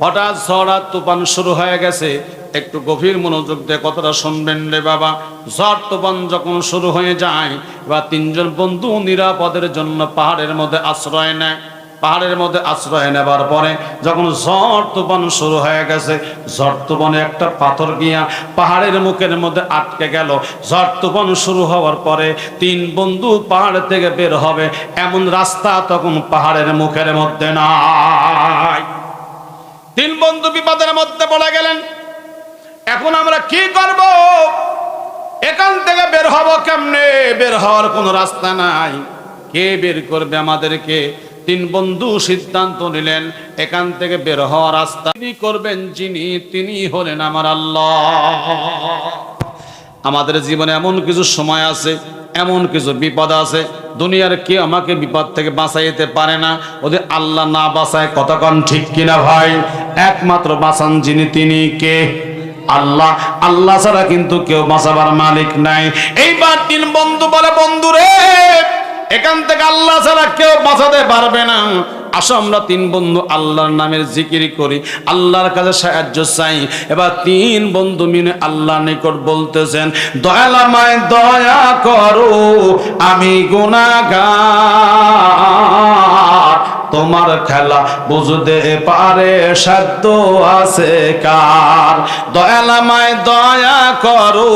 হঠাৎ ঝড় আর তুফান শুরু হয়ে গেছে। একটু গভীর মনোযোগ দিয়ে কথাটা শুনবেন রে বাবা। ঝড় তুফান যখন শুরু হয়ে যায়, বা তিনজন বন্ধু নিরাপদের জন্য পাহাড়ের মধ্যে আশ্রয় নেয়। পাহাড়ের মধ্যে আশ্রয় নেবার পরে যখন ঝড় তুফান শুরু হয়ে গেছে, ঝড় তুফানে একটা পাথর গিয়া পাহাড়ের মুখের মধ্যে আটকে গেল। ঝড় তুফান শুরু হওয়ার পরে তিন বন্ধু পাহাড় থেকে বের হবে এমন রাস্তা তখন পাহাড়ের মুখের মধ্যে নাই। তিন বন্ধু বিপদের মধ্যে পড়ে গেলেন। এখন আমরা কি করব? এখান থেকে বের হব কেমনে? বের হওয়ার কোনো রাস্তা নাই। কে বের করবে আমাদেরকে? তিন বন্ধু সিদ্ধান্ত নিলেন এখান থেকে বের হওয়ার রাস্তা তিনি করবেন যিনি, তিনি হলেন আমার আল্লাহ। আমাদের জীবনে এমন কিছু সময় আছে, এমন কিছু বিপদ আছে, দুনিয়ার কেউ আমাকে বিপদ থেকে বাঁচাইতে পারে না, ওদের আল্লাহ না বাঁচায়। কতক্ষণ ঠিক কিনা ভাই? একমাত্র বাঁচান যিনি, তিনি কে? আল্লাহ। আল্লাহ ছাড়া কিন্তু কেউ বাঁচাবার মালিক নাই। এইবার তিন বন্ধু বলে, বন্ধু রে, এখান থেকে আল্লাহ ছাড়া কেউ বাঁচাতে পারবে না। আসো আমরা তিন বন্ধু আল্লাহর নামের জিকির করি, আল্লাহর কাছে সাহায্য চাই। এবার তিন বন্ধু মিলে আল্লাহর নিকট বলতেছেন, দয়াল আমায় দয়া করো, আমি গুনাহগার, তোমার খেলা বুঝতে পারে সাধ্য আছে কার। দয়াল আমায় দয়া করো,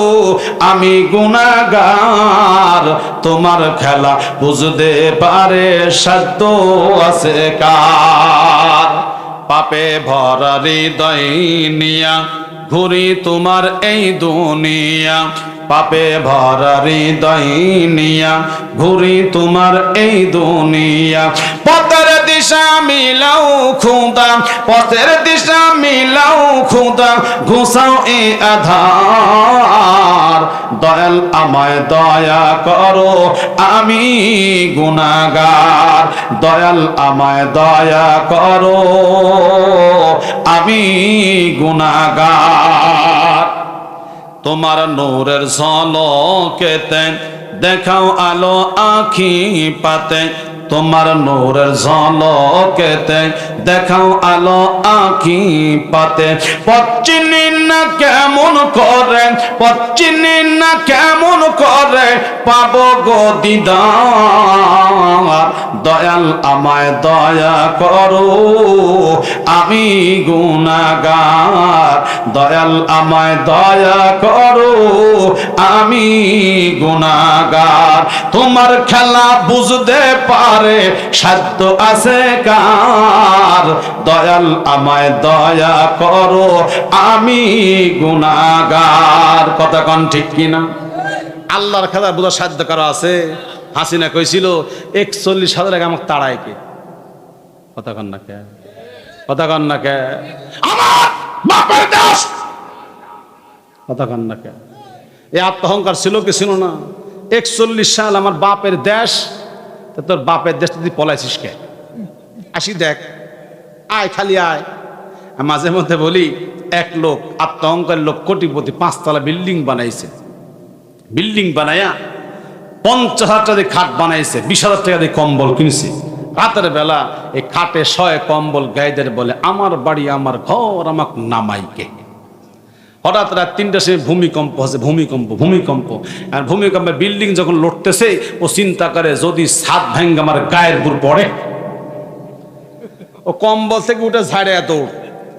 আমি গুনাহগার, তোমার খেলা বুঝতে পারে সাধ্য আছে কার। পাপে ভরা হৃদয় নিয়া ঘুরি তোমার এই দুনিয়া, পাপে ভরা হৃদয় নিয়া ঘুরি তোমার এই দুনিয়া। পথের দিশা মিলাও খুদা, পথের দিশা মিলাও খুদা, ঘুষাও এই আধার। দয়াল আমায় দয়া করো, আমি গুনাহগার। দয়াল আমায় দয়া করো, আমি গুনাহগার। তোমার নূরের ঝলকেতে দেখাও আলো আখি পাতে, তোমার নূরের ঝলকেতে দেখাও আলো আখি পাতে। পচ্চিনি না কেমন করে, পচ্চিনি না কেমন করে পাবো গো দিদার। দয়াল আমায় দয়া করো, আমি গুনাহগার। দয়াল আমায় দয়া করো, আমি গুনাহগার। তোমার খেলা বুঝতে পারে সাধ্য আছে কার। দয়াল আমায় দয়া করো, আমি গুনাহগার। কথা কন ঠিক কিনা? আল্লাহর খেলা বোঝার সাধ্য কারো আছে? হাসিনা কইছিল 41,000 টাকা আমাকে তাড়ায় কে? কথা কন না কে? কথা কন না কে? আমার বাপের দেশ কথা কান না কেন? এই আত্মহংকার ছিল কি ছিল না? 41 সাল আমার বাপের দেশ, তা তোর বাপের দেশ তুই পলাইছিস কে? আসি দেখ, আয় খালি আয়। মাঝে মধ্যে বলি, এক লোক আত্মহংকার লোক কোটিপতি 5 তলা বিল্ডিং বানাইছে, বিল্ডিং বানাইয়া 50,000 টাকা দিয়ে খাট বানাইছে, 20,000 টাকা দিয়ে কম্বল কিনছে। রাতের বেলা এই খাটে শয়ে কম্বল গাইদের বলে আমার বাড়ি আমার ঘর, আমাকে নামাইকে। হঠাৎ রাত 3টার সময় ভূমিকম্প হচ্ছে, ভূমিকম্প। আর ভূমিকম্পে বিল্ডিং যখন লড়তেছে, ও চিন্তা করে যদি ছাদ ভেঙে আমার গায়ের উপর পড়ে। ও কম্বল থেকে উঠে ঝাড়ে এত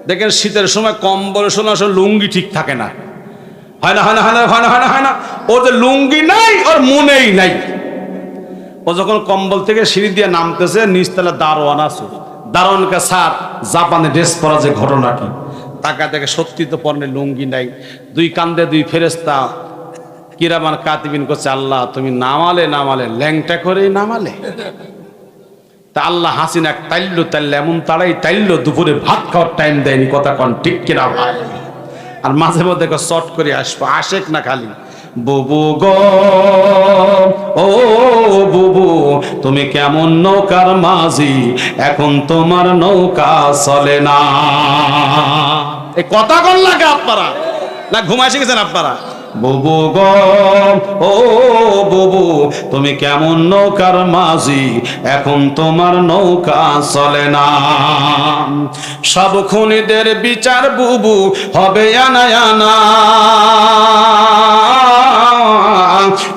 দেখেন, শীতের সময় কম্বলের সময় আসলে লুঙ্গি ঠিক থাকে না, হয় না। ওর যে লুঙ্গি নাই, ওর মনেই নাই। ও যখন কম্বল থেকে সিঁড়ি দিয়ে নামতেছে, নিচতলা দারোয়ান আছে, দারোয়ানকে স্যার জাপানে ড্রেস পরা যে ঘটনা কি, তাকা দেখে সত্যি তো পরনে লুঙ্গি নাই। 2 কান্দে 2 ফেরেশতা কিরামান কাতিবিন করছে, আল্লাহ তুমি নামালে ল্যাংটা করেই নামালে। তা আল্লাহ হাসিনা তাইল্লো এমন তারাই তাইল্লো, দুপুরে ভাত খাওয়ার টাইম দেয়নি। কথা কন ঠিক কিনা ভাই? আর মাঝে মধ্যে চট করে আসবো, আশেক না খালি বুবু গো, ও বুবু তুমি কেমন নৌকার মাঝি, এখন তোমার নৌকা চলে না। এই কথা কন লাগে আপনারা না ঘুমাই শিখেছেন আপনারা? বুবু গো, ও বুবু তুমি কেমন নৌকার মাঝি, এখন তোমার নৌকা চলে না। সব খুনিদের বিচার বুবু হবে আনা আনা,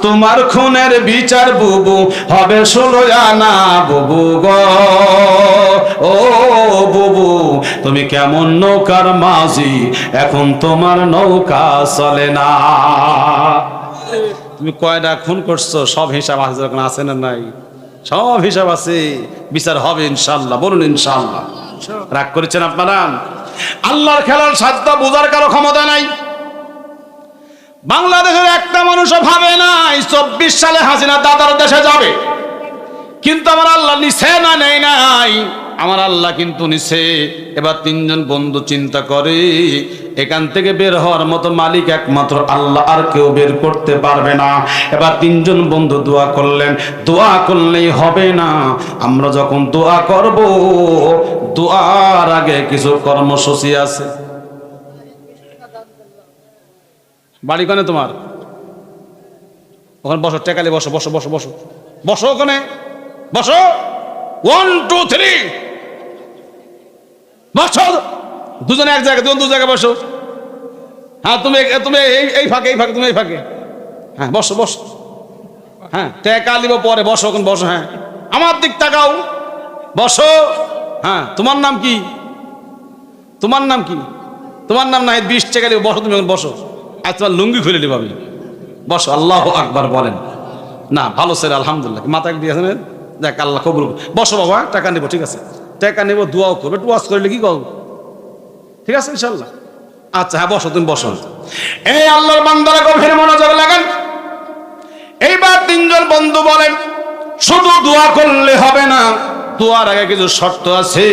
তোমার খুনের বিচার বুবু হবে 16 আনা। বুবু গো, ও বুবু তুমি কেমন নৌকার মাঝি, এখন তোমার নৌকা চলে না। তুমি কয়টা খুন করছো সব হিসাব আছে, যখন আছে না নাই? সব হিসাব আছে, বিচার হবে ইনশাআল্লাহ। বলুন ইনশাআল্লাহ। রাগ করেছেন আপনারা? আল্লাহর খেলার সাধ্য বোঝার কারো ক্ষমতা নাই। বাংলাদেশের একটা মানুষও ভাবে নাই 24 সালে হাসিনা দাদার দেশে যাবে, কিন্তু আমার আল্লাহ নিছে না নেই নাই, আমার আল্লাহ কিন্তু নিছে। এবার 3 জন বন্ধু চিন্তা করে, এখান থেকে বের হওয়ার মতো মালিক একমাত্র আল্লাহ, আর কেউ বের করতে পারবে না। এবার 3 জন বন্ধু দোয়া করলেন, দোয়া করলেই হবে না, আমরা যখন দোয়া করব, দোয়ার আগে কিছু কর্মসূচি আছে। বাড়ি কোনে তোমার? ওখানে বসো, টেকালে বসো, বসো বসো বসো বসো, ওখানে বসো। 1 2 3 বসো। দুজনে এক জায়গায়, দু জায়গায় বসো। হ্যাঁ তুমি তুমি এই ফাঁকে তুমি এই ফাঁকে। হ্যাঁ বসো বসো। হ্যাঁ টেকা লিব পরে, বসো ওখানে বসো। হ্যাঁ আমার দিক তাকাও, বসো। হ্যাঁ তোমার নাম কি? তোমার নাম কি? তোমার নাম নাই 20 টাকা লিব, বসো তুমি এখন বসো। আজ তোমার লুঙ্গি খুলে নিব আমি, বসো। আল্লাহু আকবার বলেন না? ভালো স্যার, আলহামদুলিল্লাহ। মাথায় দিয়েছেন, দেখ আল্লাহ কবুল। বসো বাবা, টাকা নেবো, ঠিক আছে টাকা নেবো, দোয়াও করবে, একটু ওয়াজ করলে কি কও, ঠিক আছে ইনশাআল্লাহ। আচ্ছা হ্যাঁ বসো, তুমি বসো। এই আল্লাহর বান্দারা গভীর মনোযোগ লাগান। এইবার 3 জন বন্ধু বলেন, শুধু দোয়া করলে হবে না, দোয়ার আগে কিছু শর্ত আছে।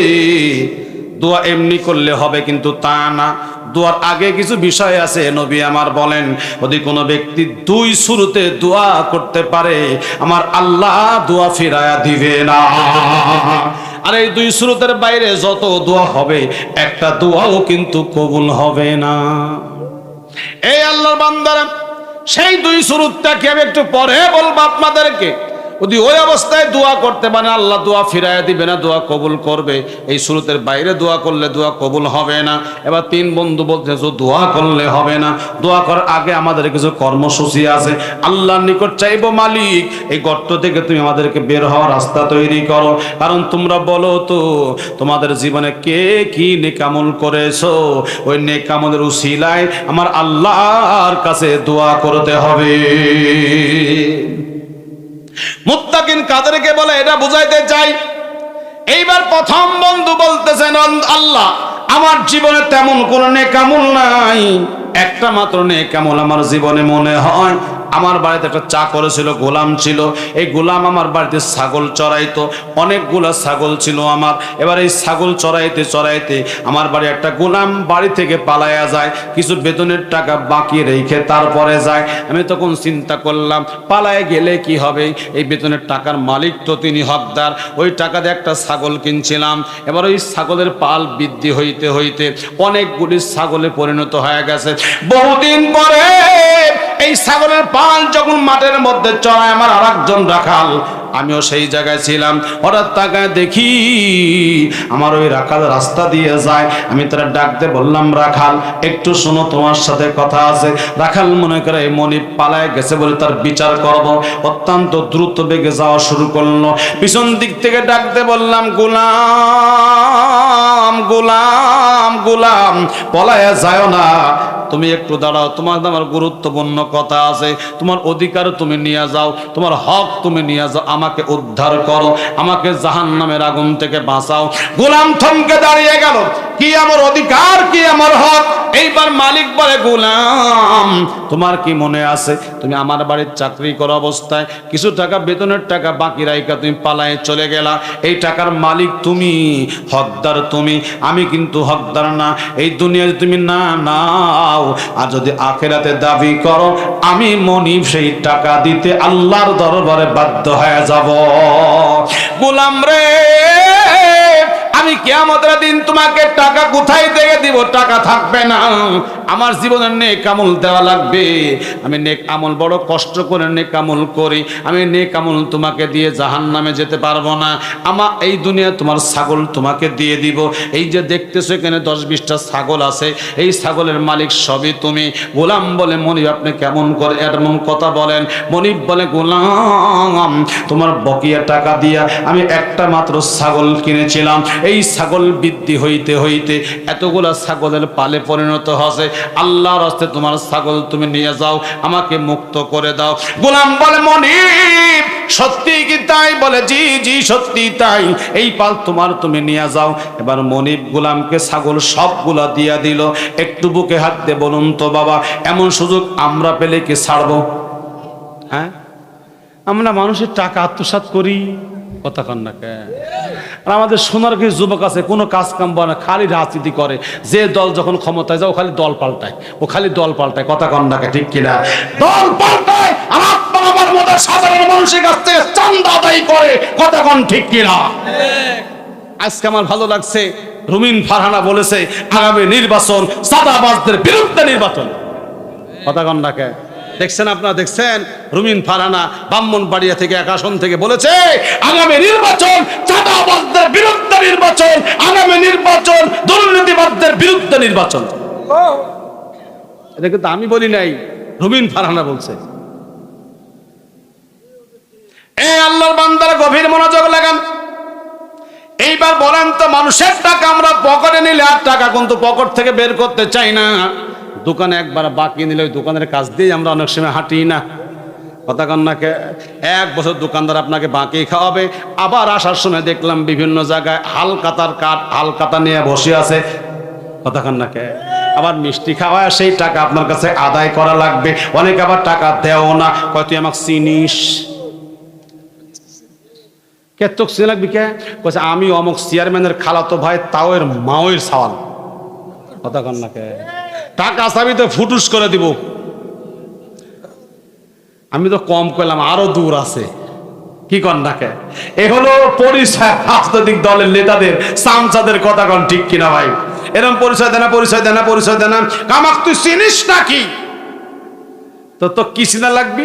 দোয়া এমনি করলে হবে কিন্তু তা না, দোয়ার আগে কিছু বিষয় আছে। নবী আমার বলেন, যদি কোনো ব্যক্তি 2 শুরুতে দোয়া করতে পারে, আমার আল্লাহ দোয়া ফিরায়া দিবে না। আর এই 2 শুরুতের বাইরে যত দোয়া হবে, একটা দোয়াও কিন্তু কবুল হবে না। এই আল্লাহর বান্দারা, সেই 2 শুরুটাকে আমি একটু পরে বলবো আপনাদেরকে। যদি ওই অবস্থায় দোয়া করতে পারে, আল্লাহ দোয়া ফিরাইয়া দিবে না, দোয়া কবুল করবে। এই শুরুতের বাইরে দোয়া করলে দোয়া কবুল হবে না। এবার 3 বন্ধু বলছে, দোয়া করলে হবে না, দোয়া করার আগে আমাদের কিছু কর্মসূচি আছে। আল্লাহর নিকট চাইবো, মালিক এই গর্ত থেকে তুমি আমাদেরকে বের হওয়ার রাস্তা তৈরি করো। কারণ তোমরা বলো তো, তোমাদের জীবনে কে কি নেকামল করেছো, ওই নেকামলের উসিলায় আমার আল্লাহর কাছে দোয়া করতে হবে। মুত্তাকিন কাদেরকে বলে এটা বুঝাইতে চাই। এইবার প্রথম বন্ধু বলতেছেন, আল্লাহ আমার জীবনে তেমন কোন নেকামল নাই, একটা মাত্র নেকামল আমার জীবনে মনে হয়, আমার বাড়িতে একটা চাকর ছিল, গোলাম ছিল। এই গোলাম আমার বাড়িতে ছাগল চড়াইতো, অনেকগুলো ছাগল ছিল আমার। এবার এই ছাগল চড়াইতে চড়াইতে আমার বাড়ি একটা গোলাম বাড়ি থেকে পালায়া যায়, কিছু বেতনের টাকা বাকি রেখে তারপরে যায়। আমি তখন চিন্তা করলাম পালায় গেলে কি হবে, এই বেতনের টাকার মালিক তো তিনি হকদার। ওই টাকা দিয়ে একটা ছাগল কিনছিলাম। এবার ওই ছাগলের পাল বৃদ্ধি হইতে হইতে অনেকগুলি ছাগলে পরিণত হয়ে গেছে। বহুদিন পরে এই ছাগলের পাল যখন মাঠের মধ্যে চড়ায় আমার আরেকজন রাখাল, আমিও সেই জায়গায় ছিলাম, হঠাৎ তাকায় দেখি আমার ওই রাখাল রাস্তা দিয়ে যায়। আমি তারা ডাকতে বললাম, রাখাল একটু শোনো, তোমার সাথে কথা আছে। রাখাল মনে করে এই মনিব পালায় গেছে বলে তার বিচার করব, অত্যন্ত দ্রুত বেগে যাওয়া শুরু করলো। পিছন দিক থেকে ডাকতে বললাম, গোলাম গোলাম গোলাম, পলায়া যায় না, তুমি একটু দাঁড়াও, তোমার আমার গুরুত্বপূর্ণ কথা আছে। তোমার অধিকার তুমি নিয়ে যাও, তোমার হক তুমি নিয়ে যাও, আমাকে উদ্ধার করো, আমাকে জাহান্নামের আগুন থেকে বাঁচাও। গোলাম থমকে দাঁড়িয়ে গেল, কি আমার অধিকার, কি আমার হক? এইবার মালিক বলে, গোলাম তোমার কি মনে আছে তুমি আমার বাড়ির চাকরি করা অবস্থায় কিছু টাকা বেতনের টাকা বাকি রাইকা তুমি পালায়ে চলে গেলা, এই টাকার মালিক তুমি, হকদার তুমি, আমি কিন্তু হকদার না। এই দুনিয়ায় তুমি না নাও, আর যদি আখিরাতে দাবি করো আমি মনিব সেই টাকা দিতে আল্লাহর দরবারে বাধ্য হয়ে যাব। গোলাম রে, আমি কিয়ামতের দিন তোমাকে টাকা কোথায় থেকে দিব? টাকা থাকবে না, আমার জীবনের নেক আমল দেওয়া লাগবে। আমি নেক আমল বড় কষ্ট করে নেক আমল করি, আমি নেক আমল তোমাকে দিয়ে জাহান্নামে যেতে পারবো না। আমার এই দুনিয়া তোমার ছাগল তোমাকে দিয়ে দিব। এই যে দেখতেছো এখানে 10-20টা ছাগল আছে, এই ছাগলের মালিক সবই তুমি। গোলাম বলে, মনিব আপনি কেমন করে এমন কথা বলেন? মনিব বলে, গোলাম তোমার বকিয়া টাকা দিয়া আমি একটা মাত্র ছাগল কিনেছিলাম, এই ছাগল বৃদ্ধি হইতে হইতে এতগুলা ছাগলের পালে পরিণত হয়েছে। আল্লাহর রাস্তায় তোমার ছাগল তুমি নিয়ে যাও, আমাকে মুক্ত করে দাও। গোলাম বলে, মনিব সত্যি কি তাই? বলে, জি জি সত্যি তাই, এই পাল তোমার, তুমি নিয়ে যাও। এবার মনিব গোলামকে ছাগল সবগুলা দিয়া দিল। একটু বুকে হাত দিয়ে বলুন তো বাবা, এমন সুযোগ আমরা পেলে কি ছাড়বো? হ্যাঁ, আমরা মানুষের টাকা আত্মসাৎ করি, কথা কন না কে? আর আমাদের সোনার কিছু যুবক আছে, কোনো কাজ কাম না, খালি রাজনীতি করে। যে দল যখন ক্ষমতায় যায় ও খালি দল পাল্টায়, ও খালি দল পাল্টায়, কথা কন না কে? ঠিক কিনা? দল পাল্টায় আর আমার মতো সাধারণ মানুষের কাছ থেকে চাঁদা আদায় করে, কথা কন ঠিক কিনা? আজকে আমার ভালো লাগছে, রুমিন ফারহানা বলেছে আগামী নির্বাচন চাঁদাবাজদের বিরুদ্ধে নির্বাচন, কথা কন না কে? দেখছেন আপনারা, দেখছেন রুমিন ফারহানা ব্রাহ্মণবাড়িয়া থেকে এক আসন থেকে বলেছে আগামী নির্বাচন চাঁদাবাজদের বিরুদ্ধে নির্বাচন, আগামী নির্বাচন দুর্নীতিবাজদের বিরুদ্ধে নির্বাচন। এটা কিন্তু আমি বলি নাই, রুমিন ফারহানা বলছে। এই আল্লাহর বান্দারা গভীর মনোযোগ লাগান। এইবার বলেন তো, মানুষের টাকা আমরা পকেটে নিলে আর টাকা কিন্তু পকেট থেকে বের করতে চাই না। দোকানে একবার বাকি নিলে ওই দোকানের কাজ দিয়ে আমরা অনেক সময় হাঁটি না, কথা কন্যাকে? 1 বছর দোকানদার আপনাকে বাকি খাওয়াবে, আবার আসার সময় দেখলাম বিভিন্ন জায়গায় হালকাতার কাঠ হালকাতা নিয়ে বসে আছে, কথা কন্যাকে? আবার মিষ্টি খাওয়ায় সেই টাকা আপনার কাছে আদায় করা লাগবে। অনেকে আবার টাকা দেও না, কয় তুই আমাকে চিনিস? কে তোকে চিনে লাগবি কে? বলছে আমি অমুক চেয়ারম্যানের খালাতো ভাই, তাও এর মাওয়ের সওয়াল, কথা কন্যাকে? টাকা চাবি তো ফুটুস করে দিব। আমি তো কম করলাম, আরো দূর আছে, কি কন্যাকে? এ হলো পরিচয় রাজনৈতিক দলের নেতাদের, চামচাদের, কথা কন ঠিক কিনা ভাই? এরকম পরিচয় দেনা, পরিচয় দেনা, পরিচয় দেনা। কামাক তুই চিনিস নাকি? তো কি চিনা লাগবি?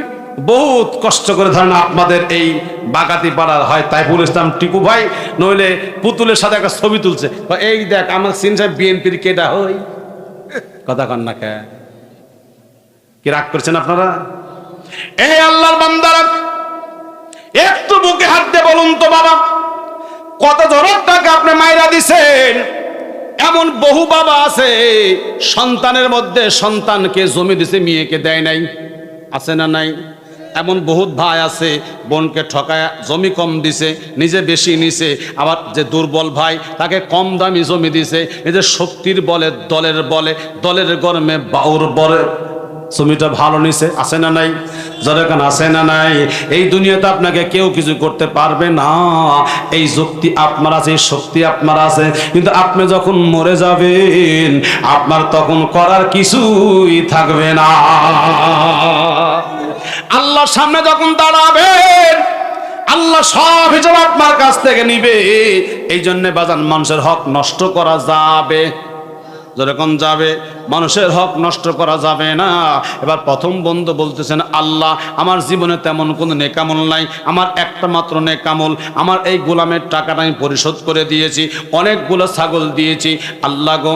বহুত কষ্ট করে ধরেন আপনাদের এই বাগাতি পাড়ার হয় তাইফুল ইসলাম টিপু ভাই, নইলে পুতুলের সাথে একটা ছবি তুলছে, এই দেখ আমার সিন সাহেব বিএনপির কেডা হই, কথা কন না কে? কি রাগ করছেন আপনারা? এই আল্লাহর বান্দারা একটু বুকে হাত দিয়ে বলুন তো বাবা, কত জনের টাকা আপনি মাইরা দিছেন? এমন বহু বাবা আছে সন্তানের মধ্যে সন্তানকে জমি দিছে, মেয়েকে দেয় নাই, আছে না নাই? এমন বহুত ভাই আছে বোনকে ঠকায় জমি কম দিছে, নিজে বেশি নিছে। আবার যে দুর্বল ভাই তাকে কম দামি জমি দিছে, নিজের শক্তির বলে, দলের বলে, দলের গরমে বাউর বলে, জমিটা ভালো নিছে, আছে না নাই? যেখানে আছে না নাই? এই দুনিয়াতে আপনাকে কেউ কিছু করতে পারবে না। এই যুক্তি আপনার আছে, এই শক্তি আপনার আছে, কিন্তু আপনি যখন মরে যাবেন আপনার তখন করার কিছুই থাকবে না। আল্লাহর সামনে যখন দাঁড়াবেন আল্লাহ সব হিসাব আপনার কাছ থেকে নিবে। এই জন্য বাজান মানুষের হক নষ্ট করা যাবে, যখন যাবে মানুষের হক নষ্ট করা যাবে না। এবার প্রথম বন্ধু বলতেছেন, আল্লাহ আমার জীবনে তেমন কোনো নেকামল নাই, আমার একটা মাত্র নেকামল, আমার এই গোলামের টাকাটা আমি পরিশোধ করে দিয়েছি, অনেকগুলো ছাগল দিয়েছি। আল্লাহ গো,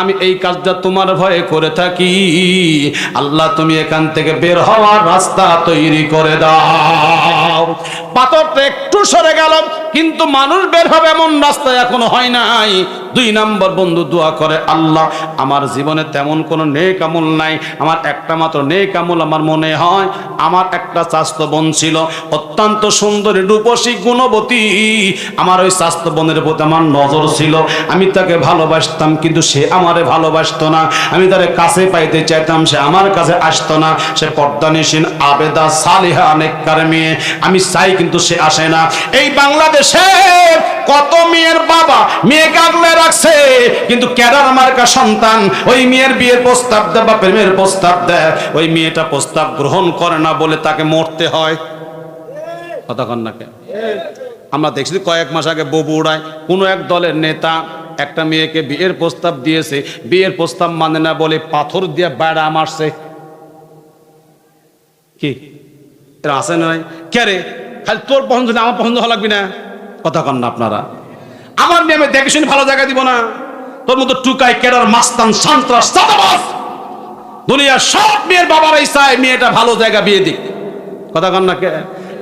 আমি এই কাজটা তোমার ভয়ে করে থাকি, আল্লাহ তুমি এখান থেকে বের হওয়ার রাস্তা তৈরি করে দাও। পাথরটা একটু সরে গেল, কিন্তু মানুষ বের হবে এমন রাস্তা এখনো হয় নাই। 2 নম্বর বন্ধু দোয়া করে, আল্লাহ আমার জীবনে তেমন কোনো নেক আমল নাই, আমার একটা মাত্র নেক আমল আমার মনে হয়, আমার একটা চাস্ত বোন ছিল, অত্যন্ত সুন্দরী রূপসী গুণবতী। আমার ওই চাস্ত বোনের প্রতি আমার নজর ছিল, আমি তাকে ভালোবাসতাম, কিন্তু সে আমারে ভালোবাসতো না। আমি তারে কাছে পাইতে চাইতাম, সে আমার কাছে আসতো না। সে পর্দানিসীন আবেদা সালিহা নেককার মেয়ে, আমি চাই কিন্তু সে আসে না। এই বাংলাদেশে কত মেয়ের বাবা মেয়েকে আগলে রাখছে, কিন্তু ক্যাডার মার্কা সন্তান ওই মেয়ের বিয়ের প্রস্তাব দেয় বা প্রেমের প্রস্তাব দেয়, ওই মেয়েটা প্রস্তাব গ্রহণ করে না বলে তাকে মরতে হয়। কথা কন না কেন? আমরা দেখছি কয়েক মাস আগে বগুড়ায় কোনো এক দলের নেতা একটা মেয়েকে বিয়ের প্রস্তাব দিয়েছে, বিয়ের প্রস্তাব মানে না বলে পাথর দিয়ে বেড়া মারছে। কি এরা আছে না? কে রে, খালি তোর পছন্দ হলে আমার পছন্দ হওয়া লাগবে না? কথা কন না আপনারা? আমার মেয়ে আমি দেখে শুনে ভালো জায়গা দিব না? তোর মতো টুকাই কেডার মাস্তান সন্ত্রাস চাঁদাবাজ দুনিয়ার সব মেয়ের বাবারাই চায় মেয়েটা ভালো জায়গা বিয়ে দিক। কথা কন না কে?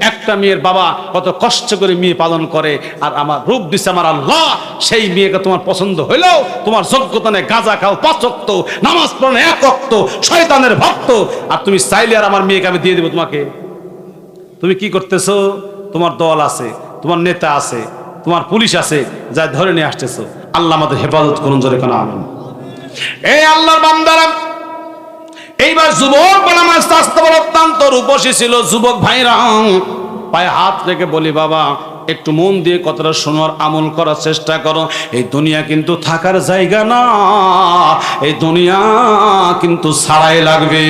একটা মেয়ের বাবা কত কষ্ট করে মেয়ে পালন করে, আর আমার রূপ দিছে আমার আল্লাহ, সেই মেয়েকে তোমার পছন্দ হইলেও তোমার যোগ্যতা নেই, গাঁজা খাও 5 ওয়াক্ত, নামাজ পড়ো 1 ওয়াক্ত, শয়তানের ভক্ত, আর তুমি চাইলে আর আমার মেয়েকে আমি দিয়ে দেবো তোমাকে। তুমি কি করতেছো? তোমার দল আছে, তোমার নেতা আছে, তোমার পুলিশ আছে, যা ধরে নিয়ে আসতেছো। আল্লাহ আমাদের হেফাজত করুন, জোরে কোন আমিন। এই আল্লাহর বান্দারা, এইবার যুবক বলে আমার স্বাস্থ্য বল অত্যন্ত রূপসী ছিল। যুবক ভাইরা পায়ে হাত রেখে বলি, বাবা একটু মন দিয়ে কথাটা শোনার আমল করার চেষ্টা করো। এই দুনিয়া কিন্তু থাকার জায়গা না, এই দুনিয়া কিন্তু ছাড়াই লাগবে।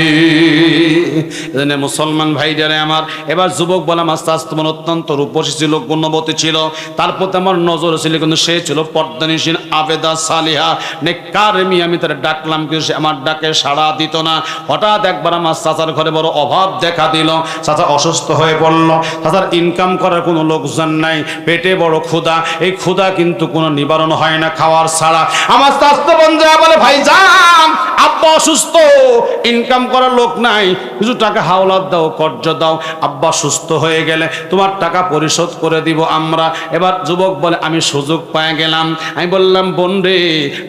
মুসলমান ভাইজারে আমার, এবার যুবক বলে আমার স্বাস্থ্য অত্যন্ত রূপসী ছিল, গুণবতী ছিল, তার প্রতি আমার নজর ছিল, কিন্তু সে ছিল পর্দানিসীন আবেদা সালিহা নেককার মেয়ে। আমি তার ডাকলাম, কিন্তু সে আমার ডাকে সাড়া দিত না। হঠাৎ একবার আমার চাচার ঘরে বড় অভাব দেখা দিল, চাচা অসুস্থ হয়ে পড়ল, চাচার ইনকাম করার কোনো লোকজন নাই, পেটে বড় ক্ষুধা, এই ক্ষুধা কিন্তু কোনো নিবারণ হয় না খাওয়ার ছাড়া। আমার স্বাস্থ্য বন্ধু বলে, ভাইজান আব্বা অসুস্থ, ইনকাম করার লোক নাই, কিছু টাকা হাওলাত দাও, কর্জ দাও, আব্বা সুস্থ হয়ে গেলে তোমার টাকা পরিশোধ করে দিব আমরা। এবার যুবক বলে, আমি সুযোগ পেয়ে গেলাম। আমি বললাম, বোন রে,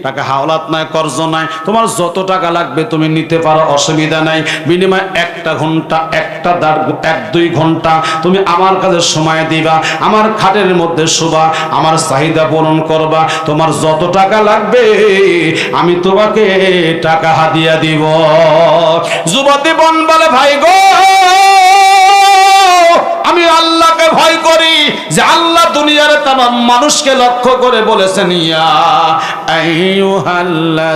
টাকা হাওলাত নয়, কর্জ নাই, তোমার যত টাকা লাগবে তুমি নিতে পারো, অসুবিধা নাই। বিনিময় 1 ঘন্টা, 1-2 ঘন্টা তুমি আমার কাছে সময় দিবা, আমার খাটের মধ্যে শোবা, আমার চাহিদা পূরণ করবা, তোমার যত টাকা লাগবে আমি তোমাকে টাকা হাদিয়া দিব। যুবতী বোন বলে, ভাই গো, আমি আল্লাহকে ভয় করি, যে আল্লাহ দুনিয়ার তামাম মানুষকে লক্ষ্য করে বলেছেন, ইয়া আইয়ুহাল্লাযীনা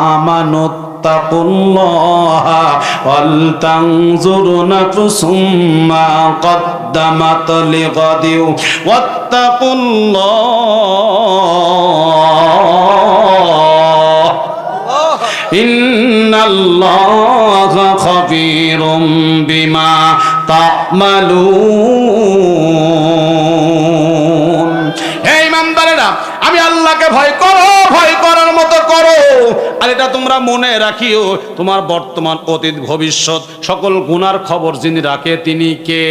আমানু তাকুল্লাহা ওয়াল তানজুরু নাফসুম মা কদ্দামাত লিগাদিন ওয়াত্তাকুল্লাহ ইন্নাল্লাহা খাবীরুম বিমা তা'মালুন। এই ইমানদারেরা, আমি আল্লাহকে ভয় করো, ভয় করার মতো করো। আর এটা তোমরা মনে রাখিও, তোমার বর্তমান অতীত ভবিষ্যৎ সকল গুনার খবর যিনি রাখে তিনি কে?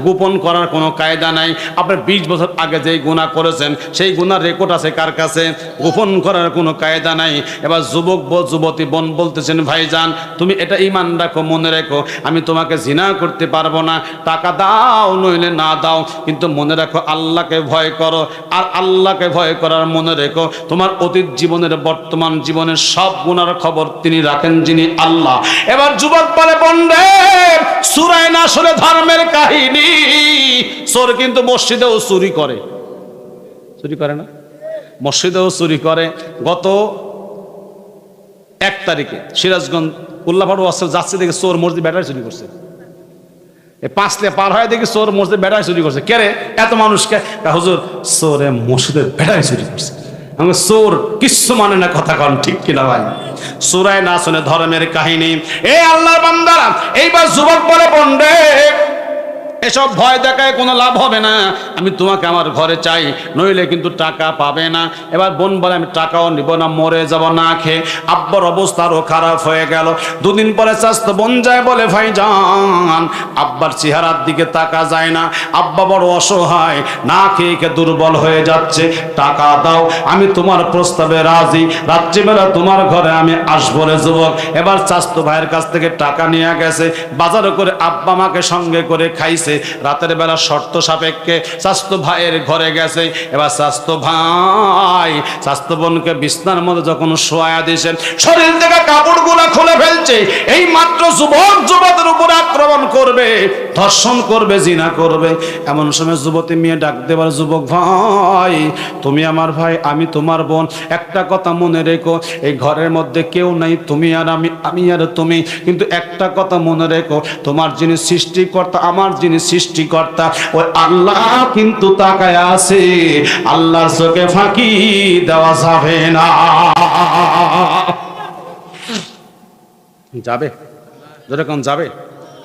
গোপন করার কোনো কায়দা নাই। আপনার 20 বছর আগে যেই গুনাহ করেছেন সেই গুনার রেকর্ড আছে কার কাছে? গোপন করার কোনো কায়দা নাই। এবার যুবক যুবতী বোন বলতেছেন, ভাইজান তুমি এটা ঈমান রাখো, মনে রেখো আমি তোমাকে জিনা করতে পারবো না, টাকা দাও নইলে না দাও, কিন্তু মনে রাখো আল্লাহকে ভয় করো। আর আল্লাহকে ভয় করার মনে রেখো তোমার অতীত জীবনের বর্তমান জীবনের সব গুনার খবর তিনি রাখেন, যিনি আল্লাহ। এবার যুবক বলে, বন্ধে সূরা নাসরে ধর্মের কাহিনী। চোর কিন্তু মসজিদেও চুরি করে, চুরি করে না? মসজিদেও চুরি করে। গত 1 তারিখে সিরাজগঞ্জ উল্লাপাড়ু অস্ত্র যাচ্ছে দেখে চোর মসজিদ ব্যাটারি চুরি করছে। এই 5 লে পার হয় দেখি চোর মসজিদ ব্যাটারি চুরি করছে। কে রে এত মানুষকে? হুজুর চোরে মসজিদের ব্যাটারি চুরি করছে। আমি চোর কিচ্ছু মানে না, কথা কন ঠিক কিনা ভাই? সূরা নাসরে ধর্মের কাহিনী। এ আল্লাহর বান্দারা, এইবার যুবক বলে, বন্ধে এসব ভয় দেখায় কোনো লাভ হবে না, আমি তোমাকে আমার ঘরে চাই, নইলে কিন্তু টাকা পাবে না। এবার বোন বলে, আমি টাকাও নিব না, মরে যাব না খেয়ে। আব্বার অবস্থা আরও খারাপ হয়ে গেল। 2 দিন পরে চাচতো বোন যায়, বলে ভাইজান আব্বার চেহারার দিকে তাকা যায় না, আব্বা বড় অসহায়, না খেয়ে খেয়ে দুর্বল হয়ে যাচ্ছে, টাকা দাও, আমি তোমার প্রস্তাবে রাজি, রাত্রিবেলা তোমার ঘরে আমি আসবো রে যুবক। এবার চাচতো ভাইয়ের কাছ থেকে টাকা নিয়ে গেছে, বাজারে করে আব্বা মাকে সঙ্গে করে খাইছে। রাতের বেলা শর্ত সাপেক্ষে চাচতো ভাইয়ের ঘরে গেছে। এবার চাচতো ভাই চাচতো বোনকে বিছনার মধ্যে যখন শোয়া দিয়েছেন, শরীর থেকে কাপড়গুলো খুলে ফেলছে। এই মাত্র যুবক যুবতীর উপর আক্রমণ করবে, ধর্ষণ করবে, জিনা করবে। এমন সময় যুবতী মেয়ে ডাক দেবার, যুবক ভাই তুমি আমার ভাই, আমি তোমার বোন, একটা কথা মনে রেখো, এই ঘরের মধ্যে কেউ নাই, তুমি আর আমি, আমি আর তুমি, কিন্তু একটা কথা মনে রেখো, তোমার যিনি সৃষ্টিকর্তা, আমার যিনি সৃষ্টিকর্তা, ওই আল্লাহ কিন্তু তাকায় আছে, আল্লাহর চোখে ফাঁকি দেওয়া যাবে না। যাবে যেরকম যাবে।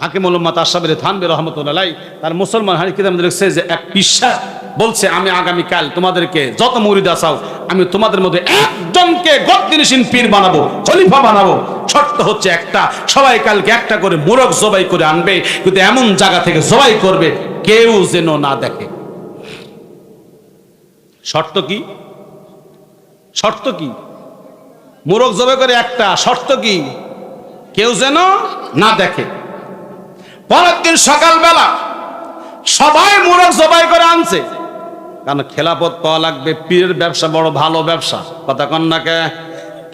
হাকিমুল উম্মাত আশরাফুল থানভী রাহমাতুল্লাহ তার মুসলমান হাদিস কিতাবে লিখছে যে এক পিসা বলছে, আমি আগামীকাল তোমাদেরকে যত মুরিদ আসাও, আমি তোমাদের মধ্যে একজনকে গদ্দিনশীন পীর বানাবো, খলিফা বানাবো। শর্ত হচ্ছে একটা, সবাই কালকে একটা করে মোরগ জবাই করে আনবে, কিন্তু এমন জায়গা থেকে জবাই করবে কেউ যেন না দেখে। শর্ত কি? শর্ত কি? মোরগ জবাই করে একটা, শর্ত কি? কেউ যেন না দেখে। পরের দিন সকালবেলা সবাই মোরগ জবাই করে আনছে, কারণ খেলাফত পাওয়া লাগবে। পীরের ব্যবসা বড় ভালো ব্যবসা, কথা কন না কে?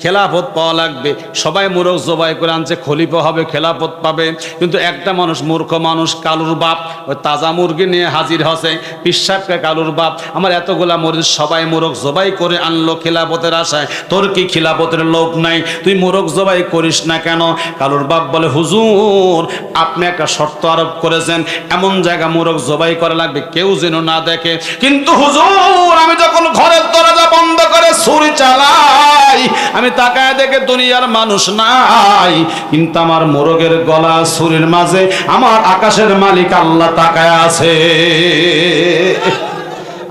খেলাফত পাওয়া লাগবে। সবাই মোরগ জবাই করে আনছে, খলিফা হবে, খেলাফত পাবে। কিন্তু একটা মানুষ, মূর্খ মানুষ, কালুর বাপ, ওই তাজা মুরগি নিয়ে হাজির হসে। পিসাবকে কালুর বাপ, আমার এতগুলা মরিদ সবাই মোরগ জবাই করে আনলো খেলাফতের আশায়, তোর কি খেলাফতের লোভ নাই? তুই মোরগ জবাই করিস না কেন? কালুর বাপ বলে, হুজুর আপনি একটা শর্ত আরোপ করেছেন, এমন জায়গা মোরগ জবাই করা লাগবে কেউ যেন না দেখে। কিন্তু হুজুর আমি যখন ঘরের দরজা বন্ধ করে ছুরি চালাই, আমি তাকায় দেখে দুনিয়ার মানুষ নাই, কিন্তু আমার মোরগের গলা ছুরির মাঝে আমার আকাশের মালিক আল্লাহ তাকায় আছে।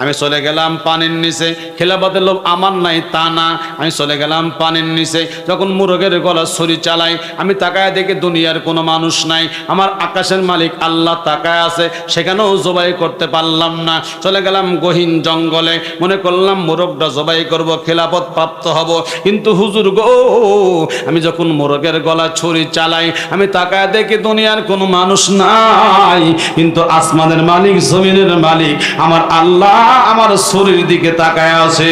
আমি চলে গেলাম পানির নিচে। খেলাফতের লোভ আমার নাই তা না, আমি চলে গেলাম পানির নিচে। যখন মুরগের গলা ছুরি চালাই, আমি তাকায় দেখে দুনিয়ার কোনো মানুষ নাই, আমার আকাশের মালিক আল্লাহ তাকায় আছে। সেখানেও জবাই করতে পারলাম না। চলে গেলাম গহীন জঙ্গলে, মনে করলাম মোরগটা জবাই করব, খেলাফত প্রাপ্ত হব। কিন্তু হুজুর গো, আমি যখন মোরগের গলা ছুরি চালাই, আমি তাকায় দেখে দুনিয়ার কোনো মানুষ নাই, কিন্তু আসমানের মালিক, জমিনের মালিক আমার আল্লাহ আমার শরীর দিকে তাকায় আছে।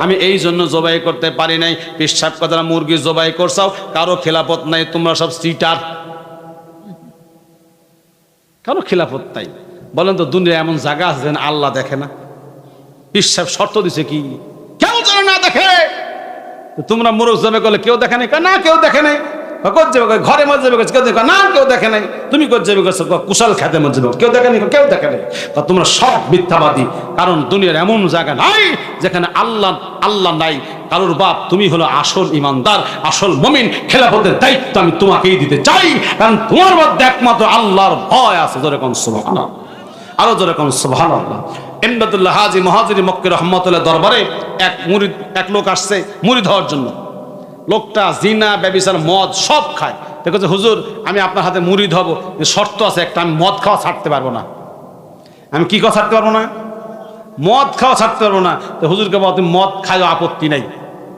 আমি এই জন্য জবাই করতে পারি নাই। পেশাব কথা, মুরগি জবাই করছাও, কারো খেলাফত নাই, তোমরা সব সিটার, কারো খেলাফত নাই। বলেন তো দুনিয়া এমন জায়গা আছে যেন আল্লাহ দেখে না? পেশাব শর্ত দিছে কি কেউ যেন না দেখে। তোমরা মুরগ জবাই করলে কেউ দেখে নাই? না কেউ দেখে নাই। ঘরে মধ্যে কেউ দেখো না, কেউ দেখে নাই। তুমি কুশল খেতে মধ্যে কেউ দেখে নাই, কেউ দেখে নাই। তোমরা সব মিথ্যাবাদী, কারণ দুনিয়ার এমন জায়গা নাই যেখানে আল্লাহ আল্লাহ নাই। কারোর বাপ তুমি হলো আসল ইমানদার, আসল মুমিন। খেলাফতের দায়িত্ব আমি তোমাকেই দিতে চাই, কারণ তোমার মধ্যে একমাত্র আল্লাহর ভয় আছে। জোরে কোন সুবহানাল্লাহ, আরো জোরে কোন সুবহানাল্লাহ। ইমদাদুল্লাহ হাজী মুহাজির মক্কি রহমাতুল্লাহ দরবারে এক লোক আসছে মুরিদ হওয়ার জন্য। লোকটা জিনা, ব্যভিচার, মদ সব খায়, দেখো যে হুজুর আমি আপনার হাতে মুড়ি ধরব, শর্ত আছে একটা, আমি মদ খাওয়া ছাড়তে পারবো না। আমি কি খাওয়া ছাড়তে পারবো না? মদ খাওয়া ছাড়তে পারবো না। তো হুজুরকে বলো তুমি মদ খাও, আপত্তি নাই,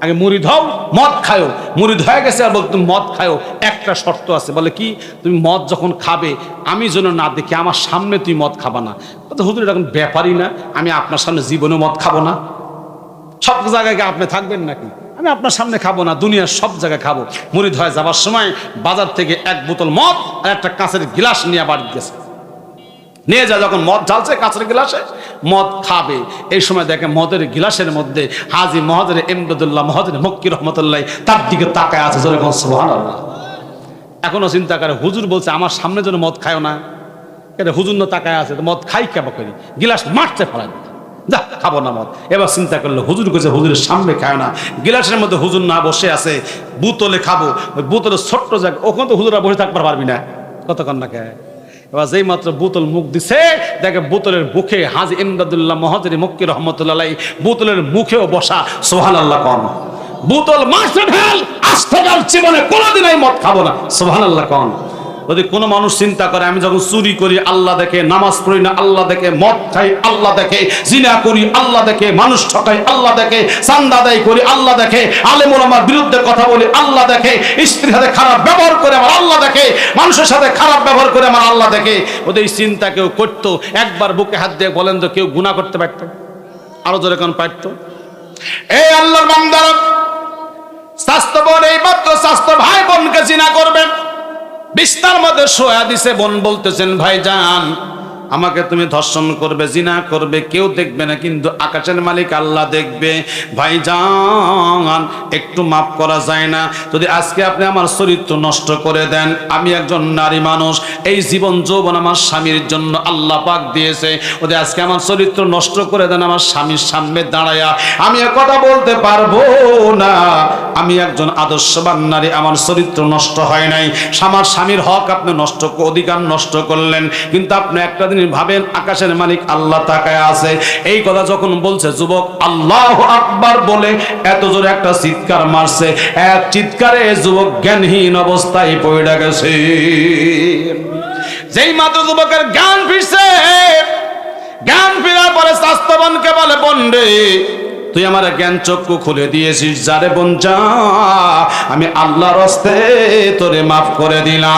আগে মুড়ি ধাও, মদ খায়ো। মুড়ি ধয়ে গেছে আর বল তুমি মদ খায়ো, একটা শর্ত আছে। বলে কি? তুমি মদ যখন খাবে আমি যেন না দেখি, আমার সামনে তুই মদ খাবা না। তো হুজুর এটা এখন ব্যাপারই না, আমি আপনার সামনে জীবনে মদ খাবো না। সব জায়গায় আপনি থাকবেন নাকি? আমি আপনার সামনে খাবো না, দুনিয়ার সব জায়গায় খাবো। মুড়ি ধয়ে যাবার সময় বাজার থেকে এক বোতল মদ আর একটা কাঁচের গ্লাস নিয়ে বাড়ি গেছে, নিয়ে যায়। যখন মদ ঢালছে কাঁচের গ্লাসে, মদ খাবে, এই সময় দেখে মদের গ্লাসের মধ্যে হাজী মহাজের এমদাদুল্লাহ মহাজের মক্কি রহমতুল্লাহ তার দিকে তাকায় আছে। জোরে বল সুবহানাল্লাহ। এখনো চিন্তা করে হুজুর বলছে আমার সামনে যেন মদ খায়ও না, এটা হুজুর না তাকায় আছে, মদ খাই কেবা করি, গিলাস মারতে ফেলাই, যা খাবো না মদ। এবার চিন্তা করলো হুজুর কইছে হুজুরের সামনে খায় না, গিলাসের মধ্যে হুজুর না বসে আছে, বোতলে খাবো, ওই বোতলের ছোট্ট জায়গা, ওখানে তো হুজুরা বসে থাকতে পারবি না, কতক্ষণ না খায়। এবার যেই মাত্র বোতল মুখ দিছে, দেখে বোতলের মুখে হাজী ইমদাদুল্লাহ মহাজের মক্কি রহমতুল্লাহ বোতলের মুখেও বসা। সুবহানাল্লাহ কম। বোতল মারছে ঢাল, আজ থেকে আর জীবনে কোনোদিন এই মদ খাবো না। সুবহানাল্লাহ কম। যদি কোনো মানুষ চিন্তা করে আমি যখন চুরি করি আল্লাহ দেখে, নামাজ পড়ি না আল্লাহ দেখে, মদ খাই আল্লাহ দেখে, জিনা করি আল্লাহ দেখে, মানুষ ঠকাই আল্লাহ দেখে, চাঁদা আদায় করি আল্লাহ দেখে, আলেম ওলামার বিরুদ্ধে কথা বলি আল্লাহ দেখে, স্ত্রীর সাথে খারাপ ব্যবহার করে আমার আল্লাহ দেখে, মানুষের সাথে খারাপ ব্যবহার করে আমার আল্লাহ দেখে, ওদের এই চিন্তা কেউ করতো? একবার বুকে হাত দিয়ে বলেন তো কেউ গুনাহ করতে পারতো? আরো জোরে কোন পারতো? এই আল্লাহর বান্দারা, স্বাস্থ্য বোন এই মাত্র স্বাস্থ্য ভাই বোনকে জিনা করবেন, বিস্তার মধ্যে শোয়া দিছে, বোন বলতেছেন ভাইজান আমাকে তুমি ধর্ষণ করবে, জিনা করবে, কেউ দেখবে না কিন্তু আকাশের মালিক আল্লাহ দেখবে। ভাইজান একটু মাফ করা যায় না? যদি আজকে আপনি আমার চরিত্র নষ্ট করে দেন, আমি একজন নারী মানুষ, এই জীবন যৌবন আমার স্বামীর জন্য আল্লাহ পাক দিয়েছে, যদি আজকে আমার চরিত্র নষ্ট করে দেন, আমার স্বামীর সামনে দাঁড়ায়া আমি কথা বলতে পারবো না আমি একজন আদর্শবান নারী, আমার চরিত্র নষ্ট হয় নাই। আমার স্বামীর হক আপনি নষ্ট, অধিকার নষ্ট করলেন, কিন্তু আপনি একটা ভাবেন আকাশের মালিক আল্লাহ তাকায় আছে। এই কথা যখন বলছে যুবক আল্লাহু আকবার বলে এত জোরে একটা চিৎকার মারছে, এক চিৎকারে যুবক জ্ঞানহীন অবস্থায় পড়ে গেছে। যেই মাত্র যুবকের জ্ঞান ফিরছে, জ্ঞান ফেরার পরে স্বাস্থ্যবানকে বলে বোন রে তুই আমার জ্ঞান চক্ষু খুলে দিয়েছিস, যারে বোন যা আমি আল্লাহর হস্তে তোরে মাফ করে দিলাম।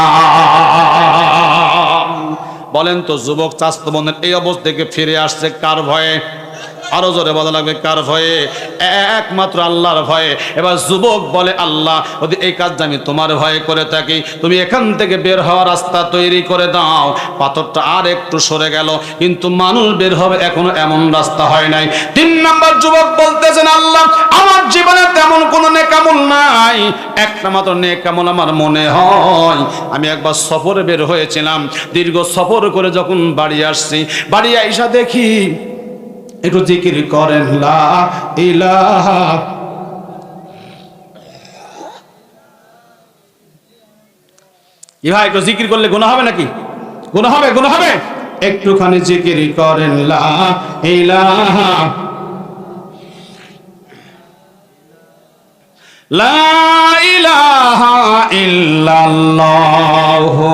বলেন তো যুবক স্বাস্থ্য বোনের এই অবস্থা থেকে ফিরে আসছে কার ভয়ে? আরো জোরে বলা লাগবে কার ভয়ে? একমাত্র আল্লাহর ভয়ে। এবার যুবক বলে আল্লাহ যদি এই কাজটা আমি তোমার ভয়ে করে থাকি, তুমি এখান থেকে বের হওয়ার রাস্তা তৈরি করে দাও। পাথরটা আর একটু সরে গেল, কিন্তু মানুষ বের হবে এখনো এমন রাস্তা হয় নাই। 3 নম্বর যুবক বলতেছেন আল্লাহ আমার জীবনে তেমন কোনো নেকামল নাই, একটা মাত্র নেকামল আমার মনে হয়। আমি একবার সফরে বের হয়েছিলাম, দীর্ঘ সফর করে যখন বাড়ি আসছি, বাড়ি আইসা দেখি একটু জিকির করেন লা ইলাহা ভাই, একটু জিকির করলে গুনাহ হবে নাকি? গুনাহ হবে, গুনাহ হবে। একটুখানি জিকির করেন লা ইলাহা লা ইলাহা ইল্লাল্লাহু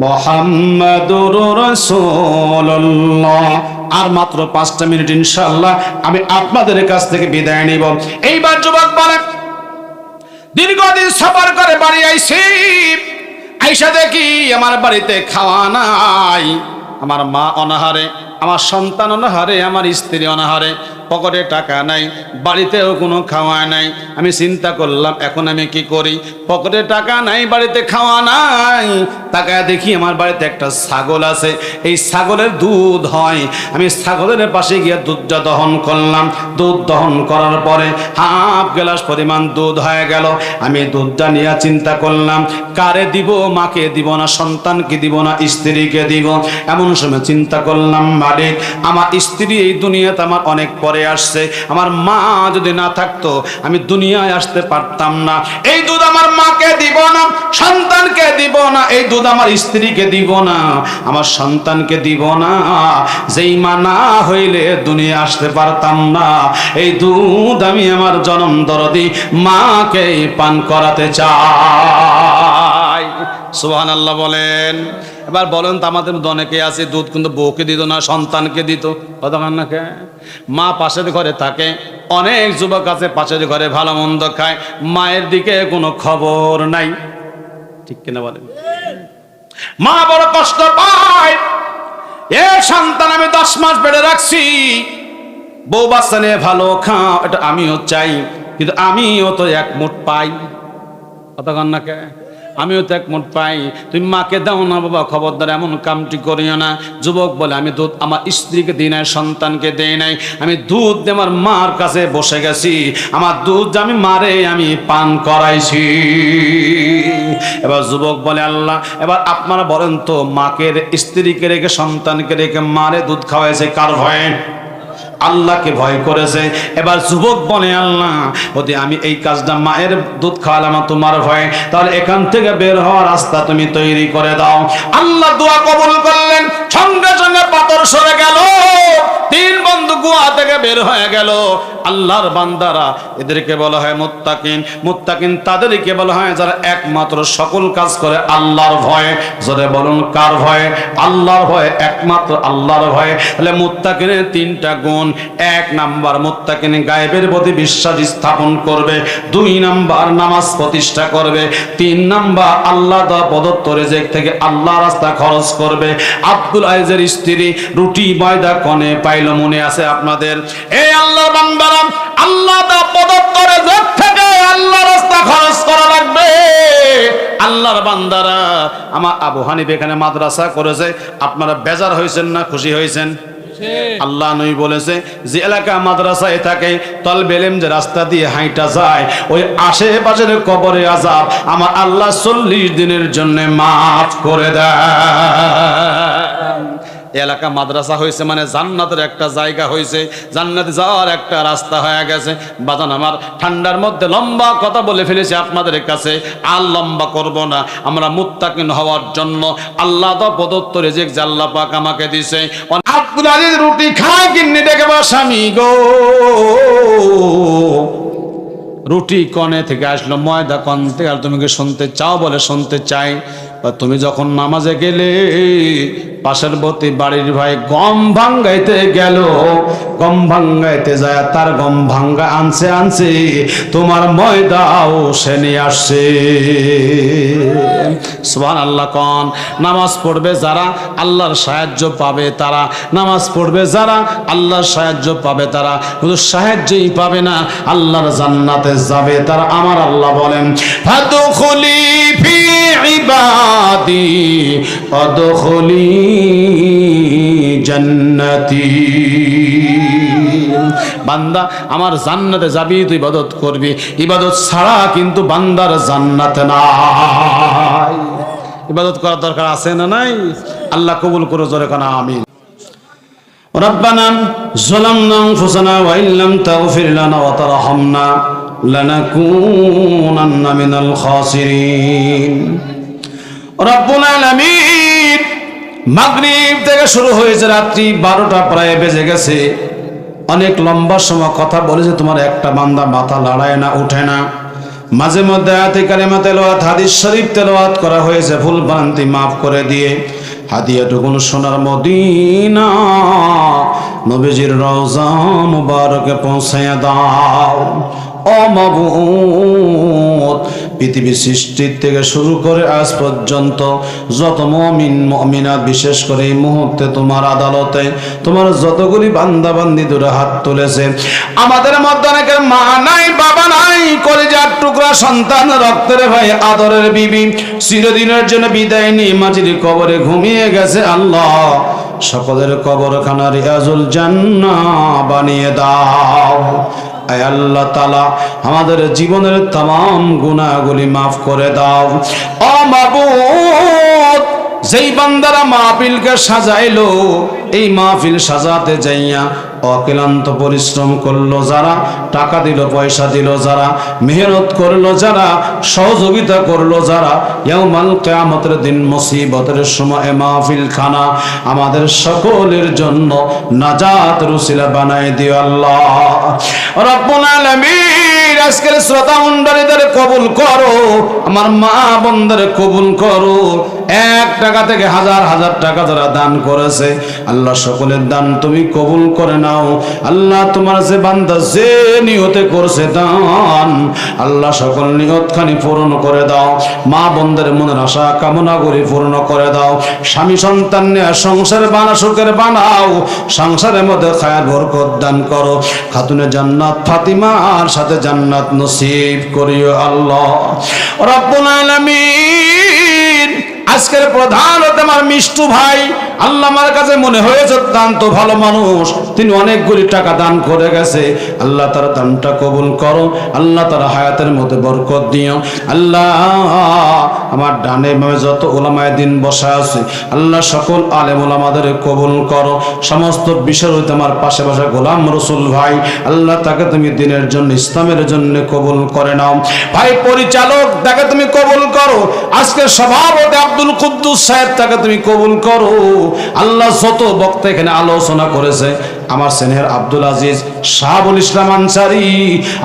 মুহাম্মাদুর রাসূলুল্লাহ। আর মাত্র 5টা মিনিট ইনশাআল্লাহ আমি আপনাদের কাছ থেকে বিদায় নিব। এইবার যুবক বলে দীর্ঘদিন সফর করে বাড়ি আইছি, আইসা দেখি আমার বাড়িতে খাওয়া নাই, আমার মা অনাহারে, আমার সন্তান অনাহারে, আমার স্ত্রী অনাহারে, পকেটে টাকা নাই, বাড়িতেও কোনো খাওয়া নাই। আমি চিন্তা করলাম এখন আমি কি করি? পকেটে টাকা নাই, বাড়িতে খাওয়া নাই, তাকায় দেখি আমার বাড়িতে একটা ছাগল আছে, এই ছাগলের দুধ হয়। আমি ছাগলের পাশে গিয়ে দুধটা দহন করলাম। দুধ দহন করার পরে হাফ গ্লাস পরিমাণ দুধ হয়ে গেল। আমি দুধটা নিয়ে চিন্তা করলাম কারে দিব? মাকে দিব না, সন্তানকে দিব না, স্ত্রীকে দিব। এমন সময় চিন্তা করলাম মালিক আমার স্ত্রী এই দুনিয়াতে আমার অনেক পরে আসছে, আমার মা যদি না থাকতো আমি দুনিয়ায় আসতে পারতাম না। এই দুধ আমার মাকে দিব না, সন্তানকে দিব না, এই দুধ আমার স্ত্রীকে দিব না, আমার সন্তানকে দিব না। যেই মা না হইলে দুনিয়া আসতে পারতাম না, এই দুধ আমি আমার জনম দরদি মাকে পান করাতে চাই। সুবহানাল্লাহ বলেন। এবার বলেন তো, আমাদের মধ্যে অনেকে আছে দুধ কিন্তু বউকে দিত না, সন্তানকে দিত। কথা কান না কে? মা পাশের ঘরে থাকে, অনেক যুবক আছে পাশের ঘরে ভালো মন্দ খায়, মায়ের দিকে কোনো খবর নাই। ঠিক কিনা বলেন? মা বড় কষ্ট পায়, এ সন্তান আমি 10 মাস বেড়ে রাখছি, বউ বাচ্চা নিয়ে ভালো খাও, এটা আমিও চাই, কিন্তু আমিও তো এক মুঠ পাই। কথা কান না কে? আমিও তো এক মুঠ পাই, তুমি মাকে দাও না বাবা, খবরদার এমন কামটি করিও না। যুবক বলে, আমি দুধ আমার স্ত্রীকে দিই নাই, সন্তানকে দেই নাই, আমি দুধ দিয়ে আমার মার কাছে বসে গেছি, আমার দুধ আমি মারে আমি পান করাইছি। এবার যুবক বলে, আল্লাহ এবার আপনারা বলেন তো, মাকে স্ত্রীকে রেখে সন্তানকে রেখে মারে দুধ খাওয়াইছে কার ভয়ে? আল্লাহকে ভয় করেছে। এবার যুবক বলে, আল্লাহ যদি আমি এই কাজটা মায়ের দুধ খাওয়ালাম তোমার ভয়ে, তাহলে এখান থেকে বের হওয়ার রাস্তা তুমি তৈরি করে দাও। আল্লাহ দোয়া কবুল করলেন, সঙ্গে সঙ্গে পাথর সরে গেল, 3 বন্ধু গুহা থেকে বের হয়ে গেল। আল্লাহর বান্দারা, এদেরকে বলা হয় মুত্তাকিন। মুত্তাকিন তাদেরকে বলা হয় যারা একমাত্র সকল কাজ করে আল্লাহর ভয়ে। জোরে বলুন, কার ভয়ে? আল্লাহর ভয়ে, একমাত্র আল্লাহর ভয়ে। তাহলে মুত্তাকিনের 3টা গুণ। 1 নাম্বার, মুত্তাকিন গায়েবের প্রতি বিশ্বাস স্থাপন করবে। 2 নাম্বার, নামাজ প্রতিষ্ঠা করবে। 3 নাম্বার, আল্লাহ দেওয়া প্রদত্ত রিজিক থেকে আল্লাহ রাস্তা খরচ করবে। আব্দুল আজিজের স্ত্রী রুটি ময়দা কনে পাইল, মনে আছে আপনাদের? এই আল্লাহর বান্দারা, আল্লাহ দেওয়া প্রদত্ত রিজিক থেকে আল্লাহ রাস্তা খরচ করা লাগবে। আল্লাহর বান্দারা, আমার আবু হানিফা এখানে মাদ্রাসা করেছে, আপনারা বেজার হয়েছেন না খুশি হয়েছেন? আল্লাহ নবী বলেছে, যে এলাকা মাদ্রাসায় থাকে, তলবে ইলম যে রাস্তা দিয়ে হাইটা যায়, ওই আশেপাশের কবরে আযাব আমার আল্লাহ 40 দিনের জন্য মাফ করে দেয়। এলাকা মাদ্রাসা হয়েছে মানে জান্নাতের একটা জায়গা হয়েছে, জান্নাতে যাওয়ার একটা রাস্তা হয়ে গেছে। বাজান আমার, ঠান্ডার মধ্যে লম্বা কথা বলে ফেলেছি আপনাদের কাছে, আর লম্বা করব না। আমরা মুত্তাকিন হওয়ার জন্য আল্লাহ তো প্রদত্ত রিজিক যে আল্লাহ পাক আমাকে দিয়েছে। আব্দুল আজিজ রুটি খায় কিন্নি ডেকে বা স্বামী গো, রুটি কনে থেকে আসলো, ময়দা কন থেকে, আর তুমি কি শুনতে চাও? বলে শুনতে চাই। তুমি যখন নামাজে গেলে, পাশের বর্তী বাড়ির ভাই গম ভাঙ্গাইতে গেল, গম ভাঙ্গাইতে যায় তার গম ভাঙ্গা আনছে তোমার ময়দাও সে নিয়ে আসছে। সুবহানাল্লাহ কোন? নামাজ পড়বে যারা আল্লাহর সাহায্য পাবে তারা, নামাজ পড়বে যারা আল্লাহর সাহায্য পাবে তারা, শুধু সাহায্যই পাবে না, আল্লাহর জান্নাতে যাবে তারা। আমার আল্লাহ বলেন, ফাদখুলি ফি ইবাদি আদখুলি জান্নাতি। বান্দা আমার জান্নাতে যাবি, তুই ইবাদত করবি, ইবাদত ছাড়া কিন্তু বান্দার জান্নাত নাই। ইবাদত করার দরকার আছে না নাই? আল্লাহ কবুল করো, জোরে কানা আমিন। রব্বানা যালামনা আনফুসানা ওয়া ইল্লাম তাগফির লানা ওয়া তারহামনা লানাকুনান্না মিনাল খাসিরিন। রব্বুল আলামিন, মাগরিব থেকে শুরু হয়েছে, রাত্রি 12টা প্রায় বেজে গেছে। অনেক লম্বা সময় কথা বলেছে, তোমার একটা বান্দা মাথা লড়ায় না, উঠে না। মাঝে মধ্যে আয়াতে কারিমা তেলাওয়াত, হাদিস শরীফ তেলাওয়াত করা হয়েছে, ভুল ভ্রান্তি মাফ করে দিয়ে হাদিয়াটুকুন সোনার মদিনা নবীজির রওজা মুবারকে পৌঁছায়া দাও। ও মাবুদ, পৃথিবী সৃষ্টির থেকে শুরু করে আজ পর্যন্ত যত মুমিন মুমিনাত, বিশেষ করে এই মুহূর্তে তোমার আদালতে তোমার যতগুলি বান্দা বান্দি দূরে হাত তুলেছে, আমাদের মধ্যে অনেকের মা নাই, বাবা নাই, কলিজার টুকরা সন্তান, রক্তের ভাই, আদরের বিবি চিরদিনের জন্য বিদায় নিয়ে মাঝির কবরে ঘুমিয়ে গেছে। আল্লাহ সকলের কবরখানা রিয়াজুল জান্নাহ বানিয়ে দাও। আয় আল্লাহ তাআলা, আমাদের জীবনের तमाम গুনাহগুলি মাফ করে দাও। ও মাবুদ, যেই বান্দারা মাহফিলকে সাজাইলো, এই মাহফিল সাজাতে যাইয়া অক্লান্ত পরিশ্রম করলো যারা, টাকা দিল, পয়সা দিল যারা, মেহনত করলো যারা, সহযোগিতা করলো যারা, ইয়াউমাল কিয়ামতের দিন মুসিবতের সময় মাহফিল খানা আমাদের সকলের জন্য নাজাতের উসিলা বানাই দিও আল্লাহ রাব্বুল আলামিন। আজকের শ্রোতা মণ্ডলীদের কবুল করো, আমার মা বোনদের কবুল করো। 1 টাকা থেকে হাজার হাজার টাকা যারা দান করেছে আল্লাহ সকলের দান তুমি কবুল করে নাও আল্লাহ। তোমার যে বান্দা যে নিয়তে করছে দান আল্লাহ সকল নিয়তখানি পূরণ করে দাও। মা বোনদের মনের আশা কামনা করে পূর্ণ করে দাও। স্বামী সন্তান নিয়ে সংসার সুখের বানাও, সংসারের মধ্যে খায়ের বরকত দান করো। খাতুনে জান্নাত ফাতিমার সাথে জান্নাত নসিব করিও আল্লাহ রাব্বুল আলামিন। আজকের প্রধান আমার মিষ্টু ভাই, আল্লাহ আমার কাছে মনে হয়েছে অত্যন্ত ভালো মানুষ, তিনি অনেকগুলি টাকা দান করে গেছে। আল্লাহ তার দানটা কবুল করো আল্লাহ, তার হায়াতের মধ্যে বরকত দিও আল্লাহ। আমার ডানে বামে যত উলামায়ে দিন বসা আছে আল্লাহ সকল আলেম উলামাদের কবুল করো। সমস্ত বিষয় হইতে আমার পাশে বসা গোলাম রসুল ভাই আল্লাহ, তাকে তুমি দিনের জন্য ইসলামের জন্য কবুল করে নাও। ভাই পরিচালক, তাকে তুমি কবুল করো। আজকের সভাপতি আব্দুল কুদ্দুস সাহেব, তাকে তুমি কবুল করো আল্লাহ। যত বক্তা এখানে আলোচনা করেছে আমার স্নেহের আব্দুল আজিজ শাহাবুল ইসলাম আনসারী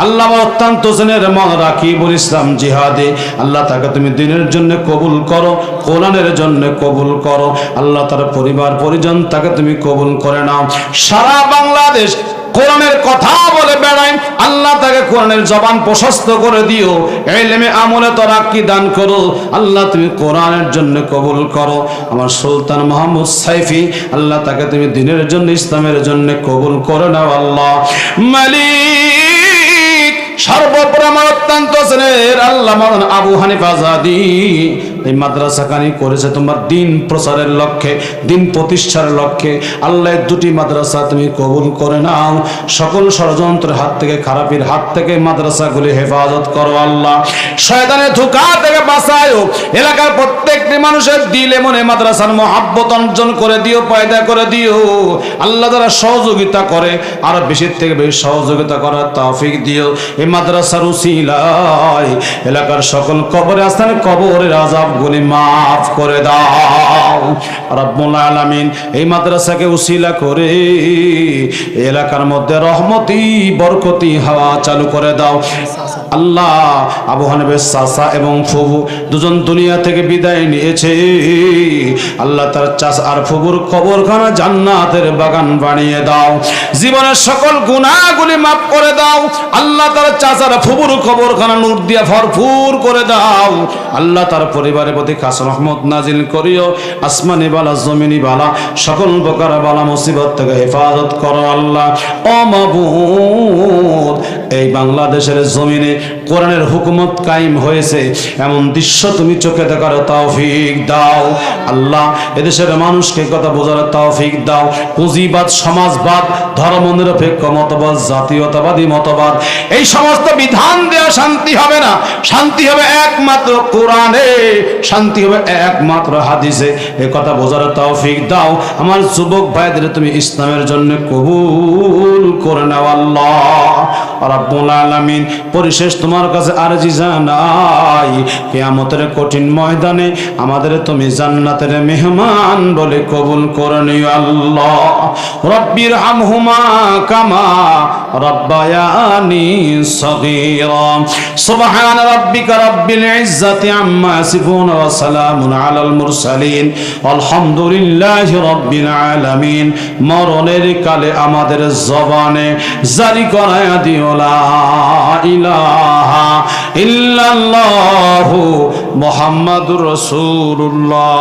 আল্লাহ, আমার অত্যন্ত স্নেহের মন রাকিবুল ইসলাম জিহাদি আল্লাহ, তাকে তুমি দিনের জন্য কবুল করো, কোরআনের জন্য কবুল করো আল্লাহ। তার পরিবার পরিজন তাকে তুমি কবুল করে নাও। সারা বাংলাদেশ কোরআনের কথা বলে বেড়াই আল্লাহ, তাকে কোরআনের জবান প্রশস্ত করে দিও। ইলমে আমলে তারাক্কি দান করো আল্লাহ, তুমি কোরআনের জন্য কবুল করো। আমার সুলতান মাহমুদ সাইফি আল্লাহ, তাকে তুমি দিনের জন্য ইসলামের জন্য কবুল করে নাও আল্লাহ। মালিক সর্বোপরি আমার অত্যন্ত স্নেহের আল্লাহ মাওলানা আবু হানিফা আজাদি এই মাদ্রাসাখানি করেছে তোমার দিন প্রচারের লক্ষ্যে, দিন প্রতিষ্ঠার লক্ষ্যে আল্লাহ। 2টি মাদ্রাসা তুমি কবুল করে নাও। সকল ষড়যন্ত্রের হাত থেকে, খারাপের হাত থেকে মাদ্রাসাগুলি হেফাজত করো আল্লাহ। শয়তানের ধোঁকা থেকে বাঁচাও। এলাকার প্রত্যেকটি মানুষের দিলে মনে মাদ্রাসার মহাব্বত অর্জন করে দিও, পয়দা করে দিও আল্লাহ। যারা সহযোগিতা করে আরো বেশি থেকে বেশি সহযোগিতা করার তৌফিক দিও। এই মাদ্রাসার উসিলায় এলাকার সকল কবরে আস্থানে কবরের আযাব গুলি মাফ করে দাও রব্বুল আলামিন। এই মাদ্রাসাকে উসিলা করে এলাকার মধ্যে রহমতি বরকতি হাওয়া চালু করে দাও আল্লাহ। আবু হানিফার চাচা এবং ফুফু দুজন দুনিয়া থেকে বিদায় নিয়েছে আল্লাহ, তার চাচা আর ফুফুর কবরখানা জান্নাতের বাগান বানিয়ে দাও। জীবনের সকল গুনাহগুলি মাফ করে দাও আল্লাহ। তার চাচার ফুফুর কবরখানা নূর দিয়ে ভরপুর করে দাও আল্লাহ। তার পরিবারের প্রতি খাস রহমত নাজিল করিও। আসমানি বালা জমিনি বালা সকল প্রকার বালা মুসিবত থেকে হেফাজত করো আল্লাহ। ও মাবুদ, এই বাংলাদেশের জমিনে কোরআনের হুকুমত কায়েম হয়েছে এমন দৃশ্য তুমি চোখে দেখার তৌফিক দাও আল্লাহ। এদেশের মানুষকে কথা বোঝার তৌফিক দাও। পুঁজিবাদ, সমাজবাদ, ধর্মনিরপেক্ষ মতবাদ, জাতীয়তাবাদী মতবাদ, এই সমস্ত বিধান দেওয়া শান্তি হবে না। শান্তি হবে একমাত্র কোরআনে, শান্তি হবে একমাত্র হাদিসে। এই কথা বোঝার তৌফিক দাও। আমার যুবক ভাইদের তুমি ইসলামের জন্য কবুল করে নাও আল্লাহ রাব্বুল আলামিন। পরিশেষ তোমার কাছে আরজি জানাই, কিয়ামতের কঠিন ময়দানে আমাদের তুমি জান্নাতের মেহমান বলে কবুল করে নিও আল্লাহ। রব্বির হামহুমা কামা রব্বায়ানি সগীরা। সুবহান রাব্বিকা রাব্বিল ইজ্জাতি আম্মা ইয়াসিফুন ওয়া সালামুন আলাল মুরসালিন আলহামদুলিল্লাহি রাব্বিল আলামিন। মরণের কালে আমাদের জবানে জারি করায়া দিও লা ইলাহা ইল্লাল্লাহু মুহাম্মাদুর রাসূলুল্লাহ।